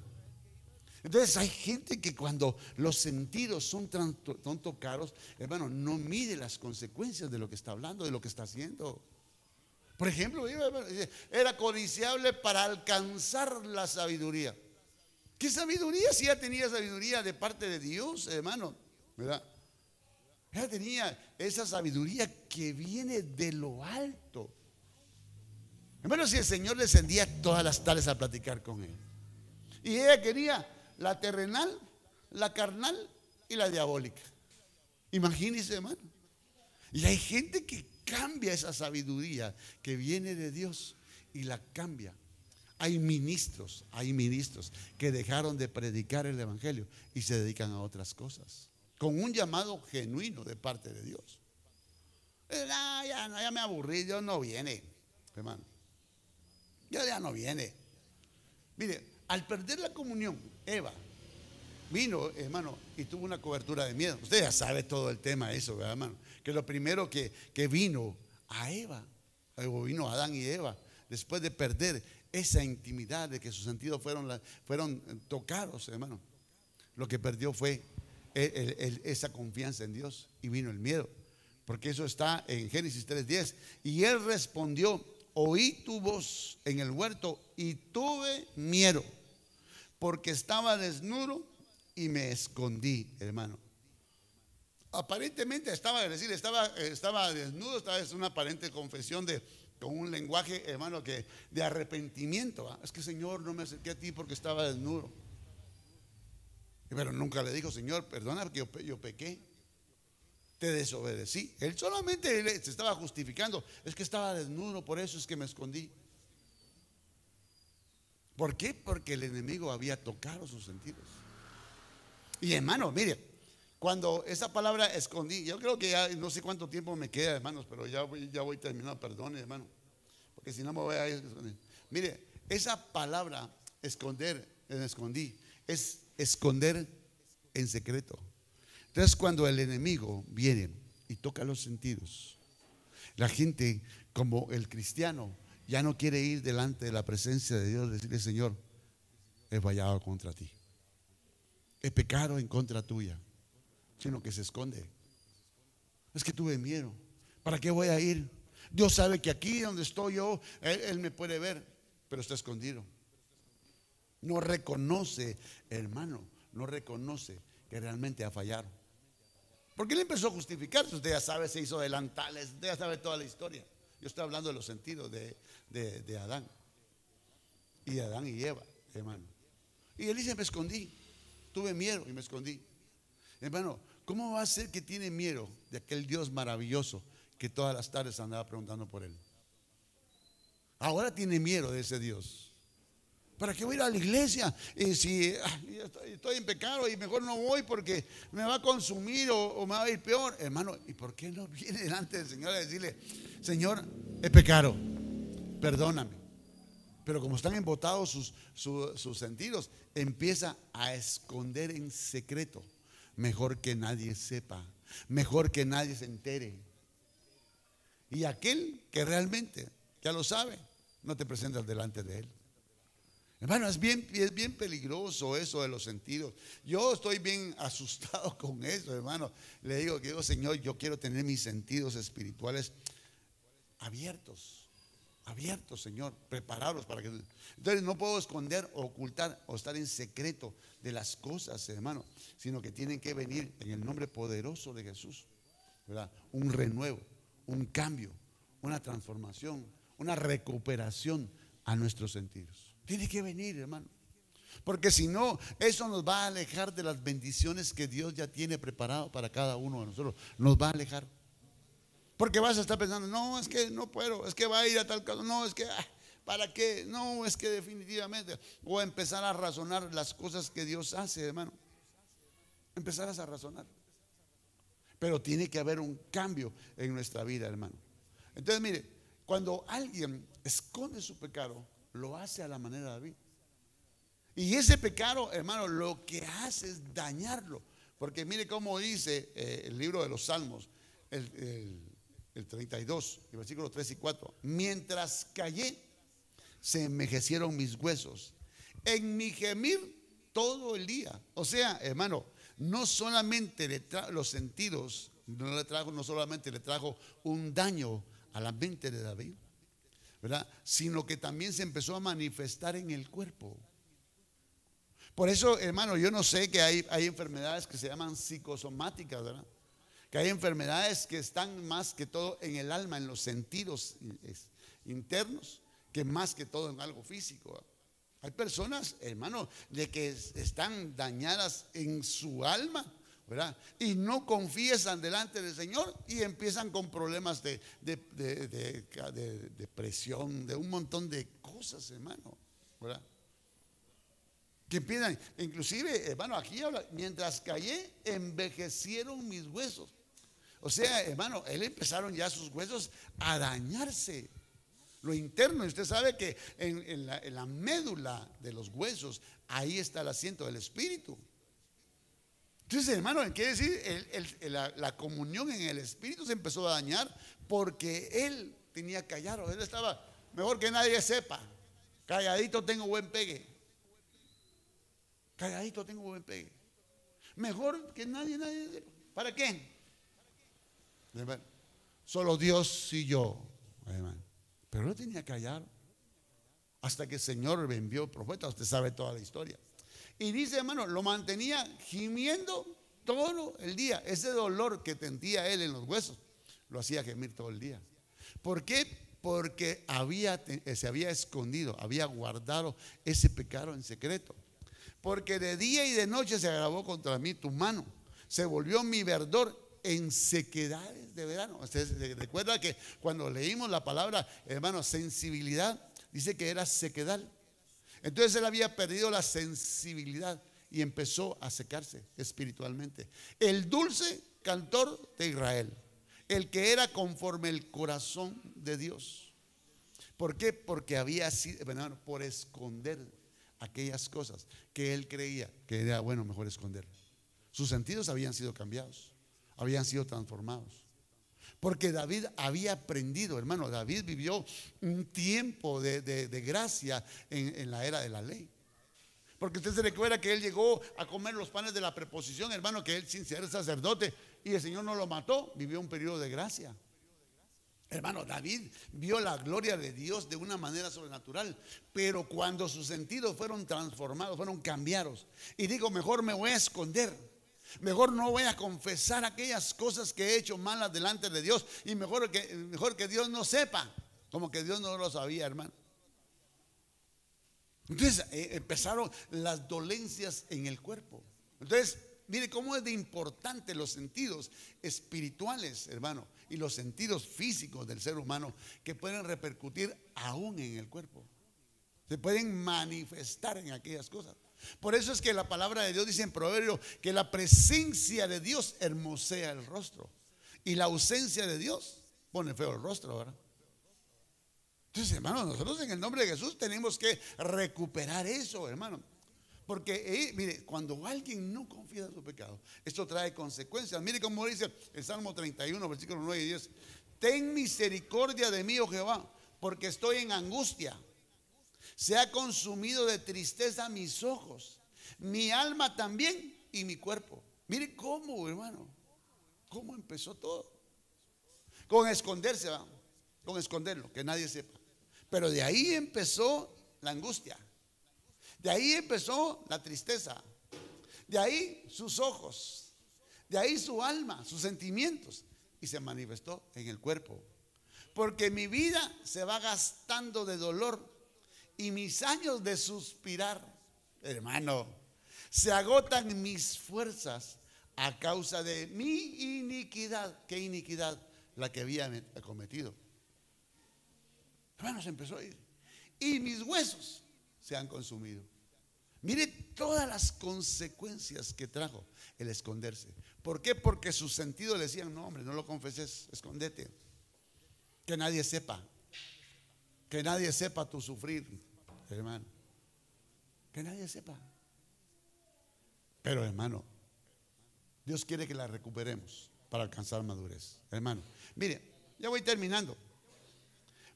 Entonces hay gente que cuando los sentidos son tocados, hermano, no mide las consecuencias de lo que está hablando, de lo que está haciendo. Por ejemplo, era codiciable para alcanzar la sabiduría. ¿Qué sabiduría? Si ya tenía sabiduría de parte de Dios, hermano, ¿verdad? Ella tenía esa sabiduría que viene de lo alto. Hermano, si el Señor descendía todas las tardes a platicar con él, y ella quería la terrenal, la carnal y la diabólica. Imagínense, hermano. Y hay gente que cambia esa sabiduría que viene de Dios y la cambia. Hay ministros que dejaron de predicar el evangelio y se dedican a otras cosas, con un llamado genuino de parte de Dios. Ya me aburrí, Dios no viene, hermano. Dios ya no viene. Mire, al perder la comunión, Eva vino, hermano, y tuvo una cobertura de miedo. Usted ya sabe todo el tema eso, ¿verdad, hermano? Que lo primero que vino a Eva, o vino a Adán y Eva, después de perder esa intimidad, de que sus sentidos fueron tocados, hermano, lo que perdió fue esa confianza en Dios, y vino el miedo. Porque eso está en Génesis 3:10. Y él respondió: oí tu voz en el huerto y tuve miedo, porque estaba desnudo y me escondí, hermano. Aparentemente estaba desnudo, es una aparente confesión con un lenguaje, hermano, de arrepentimiento. Es que, Señor, no me acerqué a ti porque estaba desnudo. Pero nunca le dijo: Señor, perdona porque yo pequé, te desobedecí. Él solamente se estaba justificando: es que estaba desnudo, por eso es que me escondí. ¿Por qué? Porque el enemigo había tocado sus sentidos. Y hermano, mire, cuando esa palabra escondí, yo creo que ya no sé cuánto tiempo me queda, hermanos, pero ya voy terminando, perdone, hermano, porque si no me voy a esconder. Mire, esa palabra escondí, es esconder en secreto. Entonces, cuando el enemigo viene y toca los sentidos, la gente, como el cristiano, ya no quiere ir delante de la presencia de Dios, decirle: Señor, he fallado contra ti, he pecado en contra tuya, sino que se esconde. Es que tuve miedo, ¿para qué voy a ir? Dios sabe que aquí donde estoy yo, Él me puede ver, pero está escondido. No reconoce, hermano, no reconoce que realmente ha fallado. Porque él empezó a justificarse. Usted ya sabe, se hizo delantales, usted ya sabe toda la historia. Yo estoy hablando de los sentidos de Adán. Y de Adán y Eva, hermano. Y él dice: me escondí, tuve miedo y me escondí. Hermano, ¿cómo va a ser que tiene miedo de aquel Dios maravilloso que todas las tardes andaba preguntando por él? Ahora tiene miedo de ese Dios. ¿Para qué voy a ir a la iglesia? Y si estoy en pecado y mejor no voy porque me va a consumir o me va a ir peor. Hermano, ¿y por qué no viene delante del Señor a decirle: Señor, he pecado, perdóname? Pero como están embotados sus sentidos, empieza a esconder en secreto. Mejor que nadie sepa, mejor que nadie se entere. Y aquel que realmente ya lo sabe, no te presentas delante de él. Hermano, es bien peligroso eso de los sentidos. Yo estoy bien asustado con eso, hermano. Le digo, Señor, yo quiero tener mis sentidos espirituales abiertos, Señor, preparados para que. Entonces no puedo esconder, ocultar o estar en secreto de las cosas, hermano, sino que tienen que venir en el nombre poderoso de Jesús, ¿verdad? Un renuevo, un cambio, una transformación, una recuperación a nuestros sentidos. Tiene que venir, hermano, porque si no, eso nos va a alejar de las bendiciones que Dios ya tiene preparado para cada uno de nosotros. Nos va a alejar. Porque vas a estar pensando: no, es que no puedo, es que va a ir a tal caso, no, es que ¿para qué? No, es que definitivamente. O empezar a razonar las cosas que Dios hace, hermano. Empezarás a razonar. Pero tiene que haber un cambio en nuestra vida, hermano. Entonces, mire, cuando alguien esconde su pecado, lo hace a la manera de David. Y ese pecado, hermano, lo que hace es dañarlo. Porque mire cómo dice el libro de los Salmos, el 32, el versículo 3 y 4. Mientras callé, se envejecieron mis huesos. En mi gemir todo el día. O sea, hermano, no solamente los sentidos, no solamente le trajo un daño a la mente de David, ¿verdad? Sino que también se empezó a manifestar en el cuerpo. Por eso, hermano, yo no sé que hay enfermedades que se llaman psicosomáticas, ¿verdad? Que hay enfermedades que están más que todo en el alma, en los sentidos internos, que más que todo en algo físico, ¿verdad? Hay personas, hermano, de que están dañadas en su alma, ¿verdad? Y no confiesan delante del Señor y empiezan con problemas de depresión, de un montón de cosas, hermano, ¿verdad? Que empiezan, inclusive, hermano, aquí habla, mientras callé, envejecieron mis huesos. O sea, hermano, él empezaron ya sus huesos a dañarse. Lo interno, y usted sabe que en la médula de los huesos, ahí está el asiento del espíritu. Entonces, hermano, quiere decir, la comunión en el espíritu se empezó a dañar porque él tenía callado. Él estaba, mejor que nadie sepa, calladito tengo buen pegue. Calladito tengo buen pegue. Mejor que nadie sepa. ¿Para qué? Hermano, solo Dios y yo, hermano. Pero no tenía callado hasta que el Señor le envió profeta. Usted sabe toda la historia. Y dice, hermano, lo mantenía gimiendo todo el día. Ese dolor que sentía él en los huesos lo hacía gemir todo el día. ¿Por qué? Porque se había escondido, había guardado ese pecado en secreto. Porque de día y de noche se agravó contra mí tu mano, se volvió mi verdor en sequedades de verano. Usted se recuerda que cuando leímos la palabra, hermano, sensibilidad, dice que era sequedad. Entonces él había perdido la sensibilidad y empezó a secarse espiritualmente. El dulce cantor de Israel, el que era conforme el corazón de Dios. ¿Por qué? Porque había sido, hermano, por esconder aquellas cosas que él creía que era bueno mejor esconder. Sus sentidos habían sido cambiados, habían sido transformados. Porque David había aprendido, hermano, David vivió un tiempo de gracia en la era de la ley. Porque usted se recuerda que él llegó a comer los panes de la preposición, hermano, que él sin ser sacerdote y el Señor no lo mató, vivió un periodo de gracia. Hermano, David vio la gloria de Dios de una manera sobrenatural, pero cuando sus sentidos fueron transformados, fueron cambiados, y digo, mejor me voy a esconder, mejor no voy a confesar aquellas cosas que he hecho malas delante de Dios, y mejor que Dios no sepa, como que Dios no lo sabía, hermano. Entonces empezaron las dolencias en el cuerpo. Entonces, mire cómo es de importante los sentidos espirituales, hermano, y los sentidos físicos del ser humano que pueden repercutir aún en el cuerpo. Se pueden manifestar en aquellas cosas. Por eso es que la palabra de Dios dice en Proverbios que la presencia de Dios hermosea el rostro y la ausencia de Dios pone feo el rostro, ¿verdad? Entonces, hermano, nosotros en el nombre de Jesús tenemos que recuperar eso, hermano. Porque, mire, cuando alguien no confiesa su pecado, esto trae consecuencias. Mire cómo dice el Salmo 31, versículos 9 y 10. Ten misericordia de mí, oh Jehová, porque estoy en angustia. Se ha consumido de tristeza mis ojos, mi alma también y mi cuerpo. Mire cómo, hermano, cómo empezó todo. Con esconderse, ¿va? Con esconderlo, que nadie sepa. Pero de ahí empezó la angustia. De ahí empezó la tristeza. De ahí sus ojos. De ahí su alma, sus sentimientos. Y se manifestó en el cuerpo. Porque mi vida se va gastando de dolor y mis años de suspirar, hermano, se agotan mis fuerzas a causa de mi iniquidad. ¿Qué iniquidad? La que había cometido. Hermano, se empezó a ir. Y mis huesos se han consumido. Mire todas las consecuencias que trajo el esconderse. ¿Por qué? Porque sus sentidos le decían, no hombre, no lo confeses, escóndete. Que nadie sepa. Que nadie sepa tu sufrir, hermano. Que nadie sepa. Pero, hermano, Dios quiere que la recuperemos para alcanzar madurez. Hermano, mire, ya voy terminando.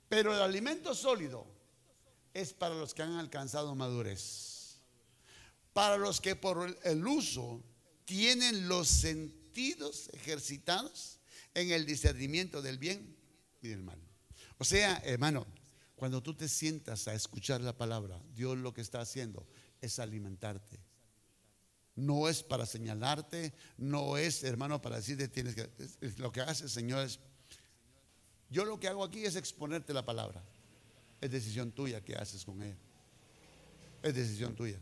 Pero el alimento sólido es para los que han alcanzado madurez. para los que por el uso tienen los sentidos ejercitados en el discernimiento del bien y del mal. O sea, hermano, cuando tú te sientas a escuchar la palabra, Dios lo que está haciendo es alimentarte. No es para señalarte, no es, hermano, para decirte tienes que. Lo que hace el Señor es, yo lo que hago aquí es exponerte la palabra. Es decisión tuya qué haces con ella. Es decisión tuya.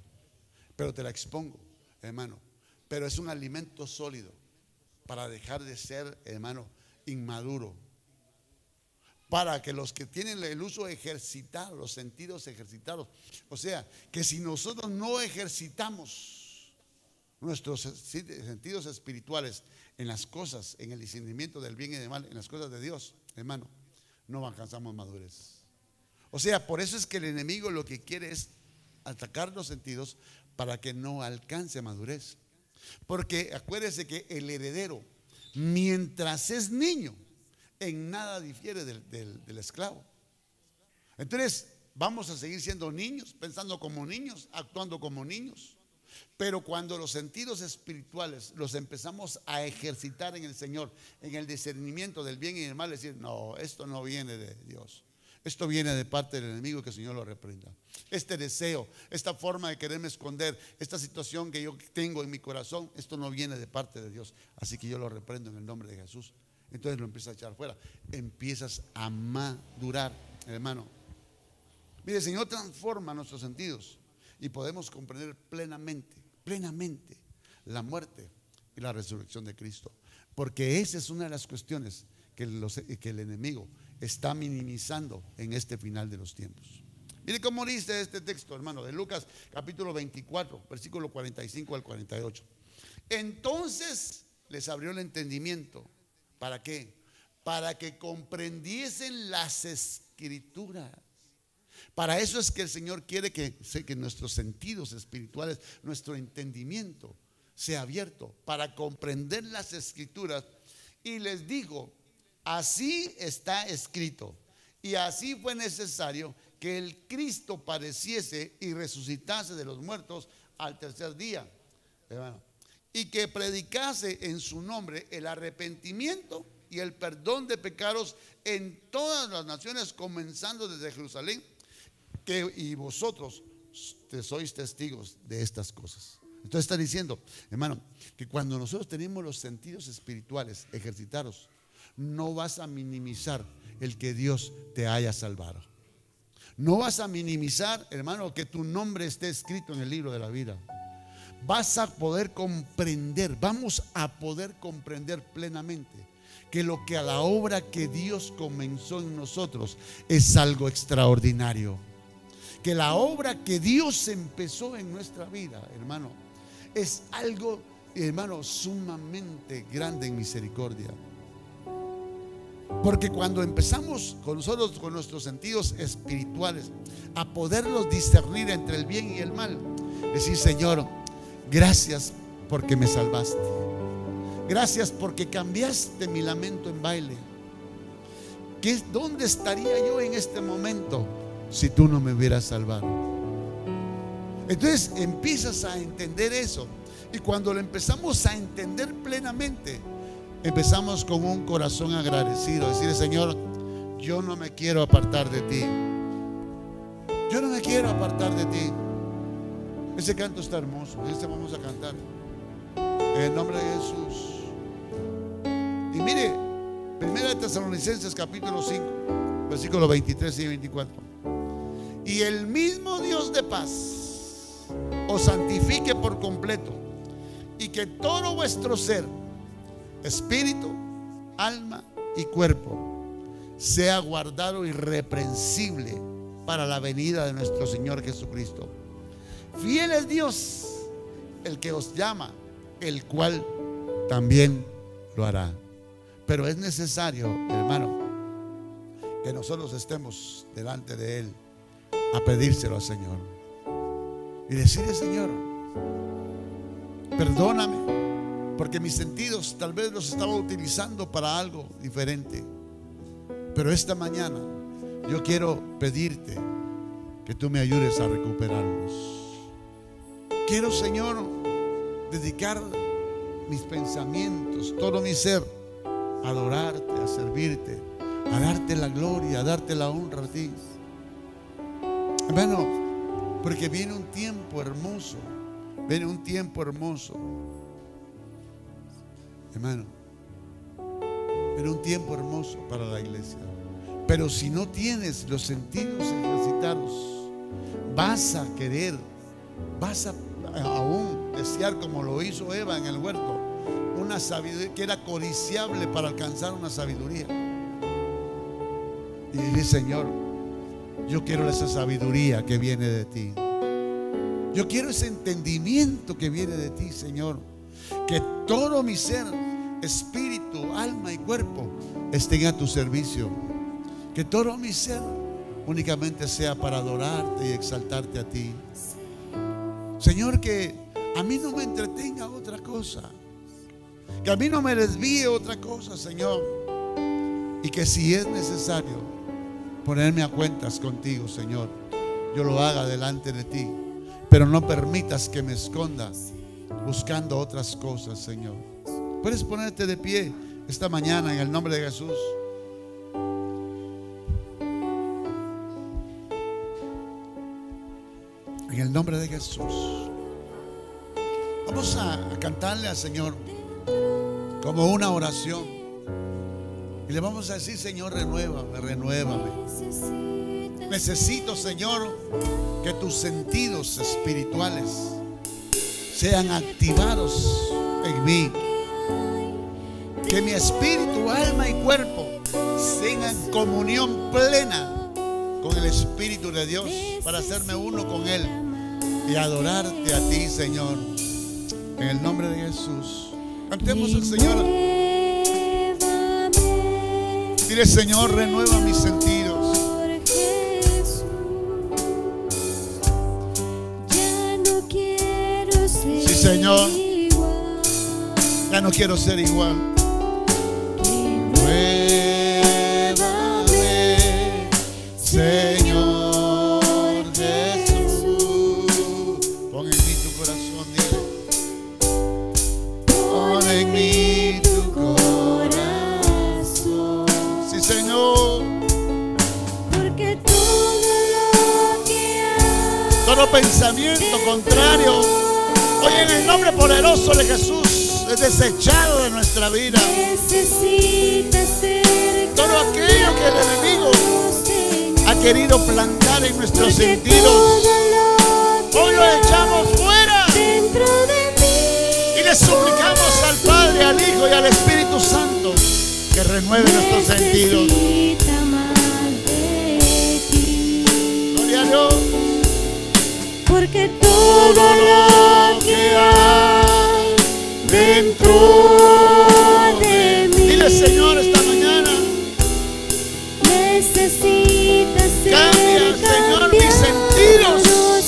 Pero te la expongo, hermano. Pero es un alimento sólido para dejar de ser, hermano, inmaduro. Para que los que tienen el uso ejercitado, los sentidos ejercitados, o sea, que si nosotros no ejercitamos nuestros sentidos espirituales en las cosas, en el discernimiento del bien y del mal, en las cosas de Dios, hermano, no alcanzamos madurez. O sea, por eso es que el enemigo lo que quiere es atacar los sentidos para que no alcance madurez. Porque acuérdese que el heredero, mientras es niño, en nada difiere del esclavo. Entonces vamos a seguir siendo niños, pensando como niños, actuando como niños. Pero cuando los sentidos espirituales los empezamos a ejercitar en el Señor, en el discernimiento del bien y del mal, decir, no, esto no viene de Dios, esto viene de parte del enemigo, que el Señor lo reprenda. Este deseo, esta forma de quererme esconder, esta situación que yo tengo en mi corazón, esto no viene de parte de Dios. Así que yo lo reprendo en el nombre de Jesús. Entonces lo empiezas a echar fuera. Empiezas a madurar, hermano. Mire, el Señor transforma nuestros sentidos y podemos comprender plenamente la muerte y la resurrección de Cristo. Porque esa es una de las cuestiones que el enemigo está minimizando en este final de los tiempos. Mire cómo dice este texto, hermano, de Lucas capítulo 24, versículo 45 al 48. Entonces les abrió el entendimiento. ¿Para qué? Para que comprendiesen las escrituras. Para eso es que el Señor quiere que nuestros sentidos espirituales, nuestro entendimiento sea abierto para comprender las escrituras. Y les digo, así está escrito, y así fue necesario que el Cristo padeciese y resucitase de los muertos al tercer día, hermano, y que predicase en su nombre el arrepentimiento y el perdón de pecados en todas las naciones, comenzando desde Jerusalén, y vosotros sois testigos de estas cosas. Entonces está diciendo, hermano, que cuando nosotros tenemos los sentidos espirituales ejercitados, no vas a minimizar el que Dios te haya salvado. No vas a minimizar, hermano, que tu nombre esté escrito en el libro de la vida. Vas a poder comprender, vamos a poder comprender plenamente que lo que a la obra que Dios comenzó en nosotros es algo extraordinario. Que la obra que Dios empezó en nuestra vida, hermano, es algo, hermano, sumamente grande en misericordia. Porque cuando empezamos con nosotros, con nuestros sentidos espirituales, a poderlos discernir entre el bien y el mal, decir, Señor, gracias porque me salvaste. Gracias porque cambiaste mi lamento en baile. ¿Dónde estaría yo en este momento si tú no me hubieras salvado? Entonces empiezas a entender eso. Y cuando lo empezamos a entender plenamente, empezamos con un corazón agradecido. Decir, Señor, yo no me quiero apartar de ti. Yo no me quiero apartar de ti. Ese canto está hermoso. Este vamos a cantar en el nombre de Jesús. Y mire, 1 Tesalonicenses capítulo 5, versículos 23 y 24. Y el mismo Dios de paz os santifique por completo, y que todo vuestro ser, espíritu, alma y cuerpo, sea guardado irreprensible para la venida de nuestro Señor Jesucristo. Fiel es Dios, el que os llama, el cual también lo hará. Pero es necesario, hermano, que nosotros estemos delante de Él a pedírselo al Señor y decirle, Señor, perdóname, porque mis sentidos tal vez los estaba utilizando para algo diferente. Pero esta mañana yo quiero pedirte que tú me ayudes a recuperarlos. quiero, Señor, dedicar mis pensamientos, todo mi ser, a adorarte, a servirte, a darte la gloria, a darte la honra a ti. Hermano, porque viene un tiempo hermoso. Viene un tiempo hermoso. Hermano, viene un tiempo hermoso para la iglesia. Pero si no tienes los sentidos ejercitados, vas a querer, vas a aún desear, como lo hizo Eva en el huerto, una sabiduría que era codiciable para alcanzar una sabiduría. Y dile: Señor, yo quiero esa sabiduría que viene de ti. Yo quiero ese entendimiento que viene de ti, Señor. Que todo mi ser, espíritu, alma y cuerpo estén a tu servicio. Que todo mi ser únicamente sea para adorarte y exaltarte a ti. Señor, que a mí no me entretenga otra cosa. Que a mí no me desvíe otra cosa, Señor. Y que si es necesario ponerme a cuentas contigo, Señor, yo lo haga delante de ti. Pero no permitas que me esconda buscando otras cosas, Señor. Puedes ponerte de pie esta mañana en el nombre de Jesús. En el nombre de Jesús. Vamos a cantarle al Señor como una oración. Y le vamos a decir: Señor, renuévame, renuévame. Necesito, Señor, que tus sentidos espirituales sean activados en mí. Que mi espíritu, alma y cuerpo estén en comunión plena con el Espíritu de Dios, para hacerme uno con Él y adorarte a ti, Señor. En el nombre de Jesús. Cantemos al Señor. Dile: Señor, renueva mis sentidos. Sí, Señor, ya no quiero ser igual. Renuévame, Señor Jesús. Pon en mí tu corazón, dile. Pon en mí tu corazón. Sí, Señor. Porque todo lo que hay, Todo pensamiento contrario, hoy en el nombre poderoso de Jesús, es desechado de nuestra vida. necesita ser Todo aquello que el enemigo Señor, ha querido plantar en nuestros porque sentidos, todo lo hoy lo echamos fuera dentro de mí y le suplicamos al Padre, al Hijo y al Espíritu Santo que renueve nuestros sentidos. necesita más de ti. Gloria a Dios. Porque todo lo que hay dentro de mí Dile: Señor, esta mañana necesita ser cambia, Señor, mis sentidos,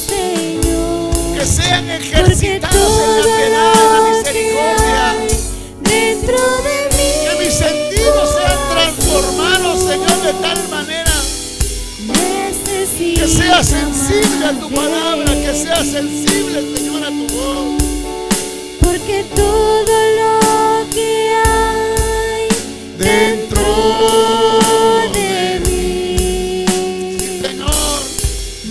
Señor, que sean porque ejercitados en la todo piedad, en la lo que misericordia. hay dentro de mí Que mis sentidos sean transformados, Señor, de tal manera necesita que sea sensible a más tu de palabra, que sea ti. sensible, Señor, a tu voz. Porque todo lo que hay dentro de mí Señor,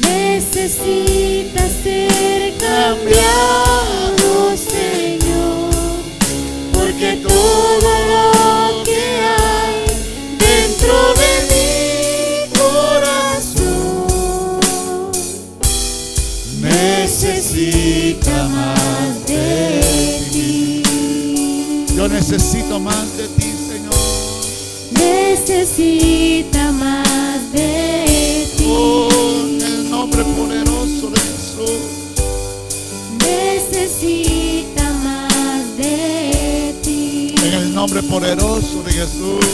necesita ser cambiado, Señor. Porque todo lo que hay dentro de mi corazón necesita más de ti. yo necesito más de ti, Señor. Necesita más de ti. Oh, en el nombre poderoso de Jesús. Necesita más de ti. En el nombre poderoso de Jesús.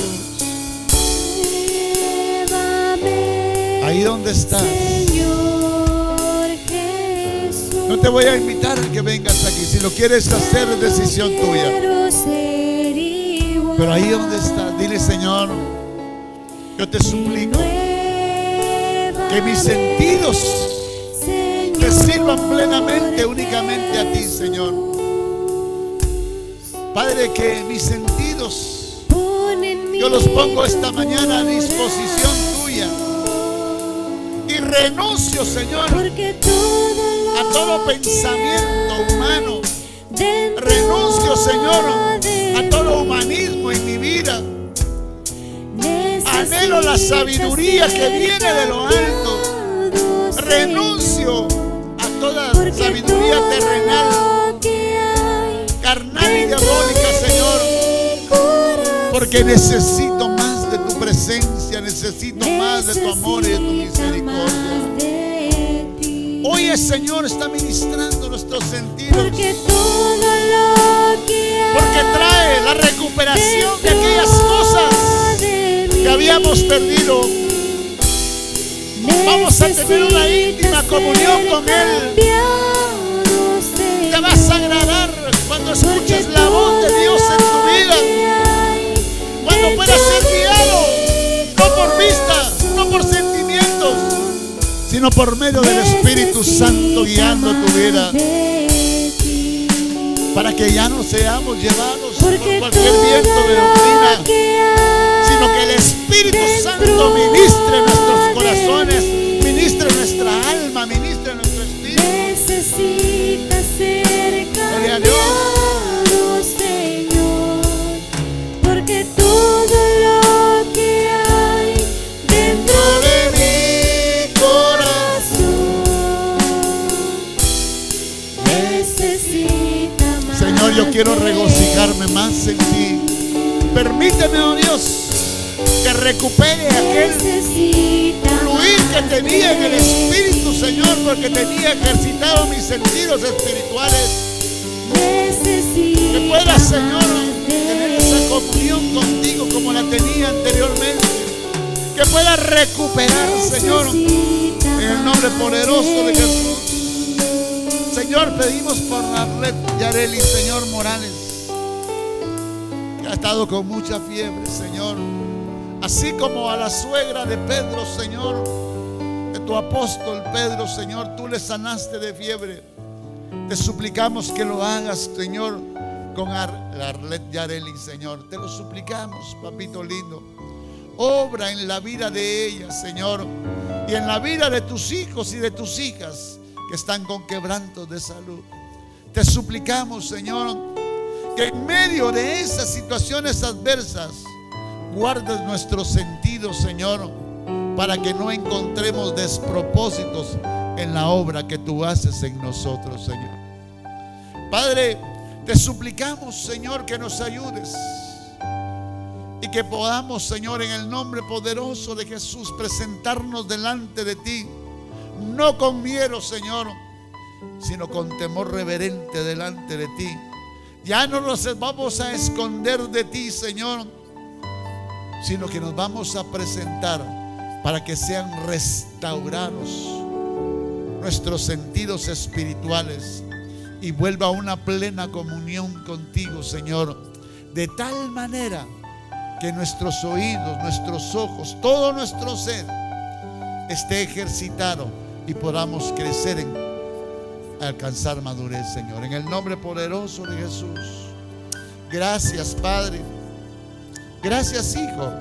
Llévame, Ahí donde estás. Señor Jesús. No te voy a invitar a que vengas aquí. Si lo quieres hacer, es decisión tuya. Quiero ser igual. Pero ahí donde estás, dile: Señor, yo te suplico que mis sentidos te sirvan plenamente únicamente únicamente a ti, Señor. Padre, que mis sentidos yo los pongo esta mañana a disposición tuya. Y renuncio, Señor, a todo pensamiento humano. Renuncio, Señor, a todo humanismo en mi vida. Anhelo la sabiduría que viene de lo alto. Renuncio a toda sabiduría terrenal, carnal y diabólica, Señor, porque necesito más de tu presencia, necesito más de tu amor y de tu misericordia. Hoy el Señor está ministrando nuestros sentidos, porque trae la recuperación de aquellas cosas que habíamos perdido. Vamos a tener una íntima comunión con Él. Te vas a agradar cuando escuches la voz de Dios en tu vida, cuando puedas ser guiado, no por vista, no por sentimientos, sino por medio del Espíritu Santo guiando tu vida, para que ya no seamos llevados por cualquier viento de doctrina, sino que el Espíritu Santo ministre nuestros corazones, ministre nuestra alma, ministre nuestro espíritu. Necesitas ser cambiado, Señor, porque todo lo que hay dentro de mi corazón necesita más. Señor, yo quiero regocijarme más en ti. Permíteme, oh Dios, que recupere aquel fluir que tenía en el Espíritu, Señor, porque tenía ejercitado mis sentidos espirituales. Que pueda, Señor, tener esa comunión contigo como la tenía anteriormente. Que pueda recuperar, Señor, en el nombre poderoso de Jesús. Señor, pedimos por Arlet Yareli, Señor Morales, que ha estado con mucha fiebre, Señor. Así como a la suegra de Pedro, Señor, de tu apóstol Pedro, Señor, tú le sanaste de fiebre. Te suplicamos que lo hagas, Señor, con Arlet Yareli, Señor. Te lo suplicamos, papito lindo. Obra en la vida de ella, Señor, y en la vida de tus hijos y de tus hijas que están con quebrantos de salud. Te suplicamos, Señor, que en medio de esas situaciones adversas guardes nuestros sentidos, Señor, para que no encontremos despropósitos en la obra que tú haces en nosotros, Señor. Padre, te suplicamos, Señor, que nos ayudes y que podamos, Señor, en el nombre poderoso de Jesús, presentarnos delante de ti, no con miedo, Señor, sino con temor reverente delante de ti. Ya no nos vamos a esconder de ti, Señor, sino que nos vamos a presentar para que sean restaurados nuestros sentidos espirituales y vuelva a una plena comunión contigo, Señor, de tal manera que nuestros oídos, nuestros ojos, todo nuestro ser esté ejercitado y podamos crecer en alcanzar madurez, Señor, en el nombre poderoso de Jesús. Gracias, Padre. Gracias, Hijo,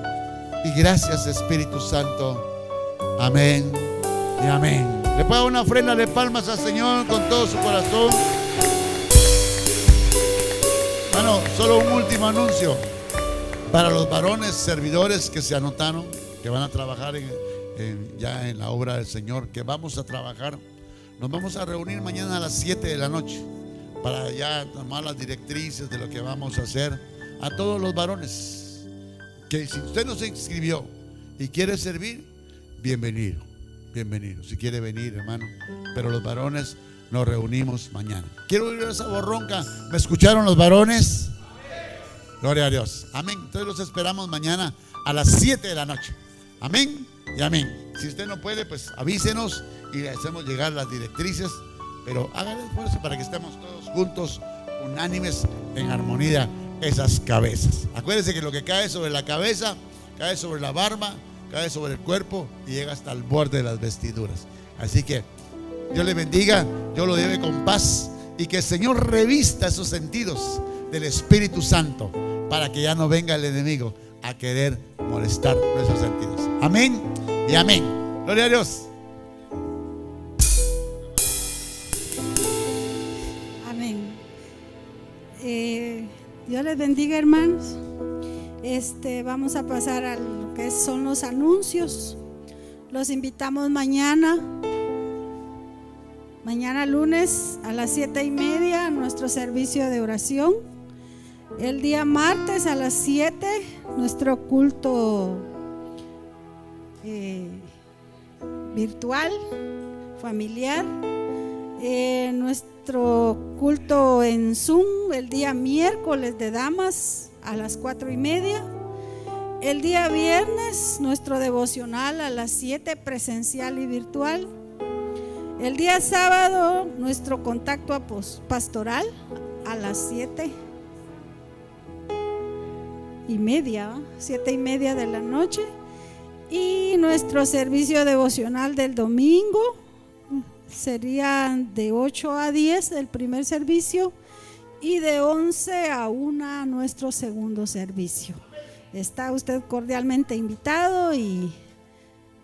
y gracias, Espíritu Santo. Amén y amén. Le puedo dar una ofrenda de palmas al Señor con todo su corazón. Bueno, solo un último anuncio para los varones servidores que se anotaron, que van a trabajar ya en la obra del Señor, que vamos a trabajar. Nos vamos a reunir mañana a las 7 de la noche para ya tomar las directrices de lo que vamos a hacer. A todos los varones, que si usted no se inscribió y quiere servir, bienvenido, bienvenido. Si quiere venir, hermano, pero los varones nos reunimos mañana. Quiero oír esa borronca. ¿Me escucharon los varones? Gloria a Dios. Amén. Entonces los esperamos mañana a las 7 de la noche. Amén y amén. Si usted no puede, pues avísenos y le hacemos llegar las directrices, pero hagan el esfuerzo para que estemos todos juntos, unánimes, en armonía, esas cabezas. Acuérdense que lo que cae sobre la cabeza, cae sobre la barba, cae sobre el cuerpo y llega hasta el borde de las vestiduras. Así que Dios le bendiga, Dios lo lleve con paz y que el Señor revista esos sentidos del Espíritu Santo para que ya no venga el enemigo a querer molestar nuestros sentidos. Amén y amén. Gloria a Dios. Amén. Dios les bendiga, hermanos. Vamos a pasar a lo que son los anuncios. Los invitamos mañana lunes a las 7:30 a nuestro servicio de oración. El día martes a las 7 nuestro culto virtual, familiar. Nuestro culto en Zoom el día miércoles de damas a las 4:30. El día viernes nuestro devocional a las 7 presencial y virtual. El día sábado nuestro contacto pastoral a las 7:30 de la noche. Y nuestro servicio devocional del domingo sería de 8 a 10 el primer servicio y de 11 a 1 nuestro segundo servicio. Está usted cordialmente invitado y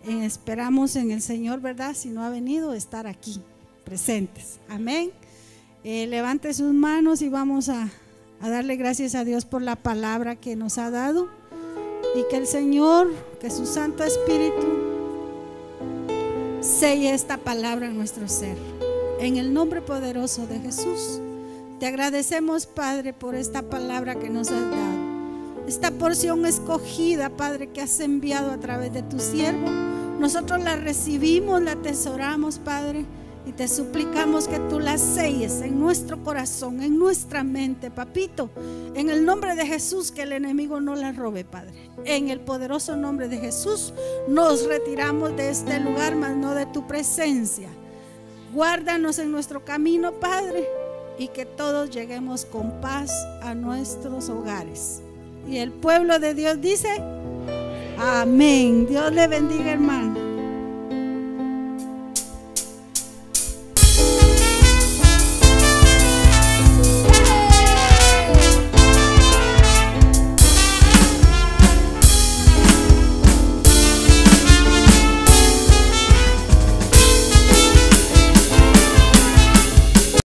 esperamos en el Señor, ¿verdad? Si no ha venido, estar aquí presentes. Amén. Levante sus manos y vamos a darle gracias a Dios por la palabra que nos ha dado, y que el Señor, que su Santo Espíritu selle esta palabra en nuestro ser. En el nombre poderoso de Jesús, te agradecemos, Padre, por esta palabra que nos has dado, esta porción escogida, Padre, que has enviado a través de tu siervo. Nosotros la recibimos, la atesoramos, Padre, y te suplicamos que tú la selles en nuestro corazón, en nuestra mente, papito, en el nombre de Jesús, que el enemigo no la robe, Padre. En el poderoso nombre de Jesús nos retiramos de este lugar, mas no de tu presencia. Guárdanos en nuestro camino, Padre, y que todos lleguemos con paz a nuestros hogares. Y el pueblo de Dios dice: amén. Dios le bendiga, hermano.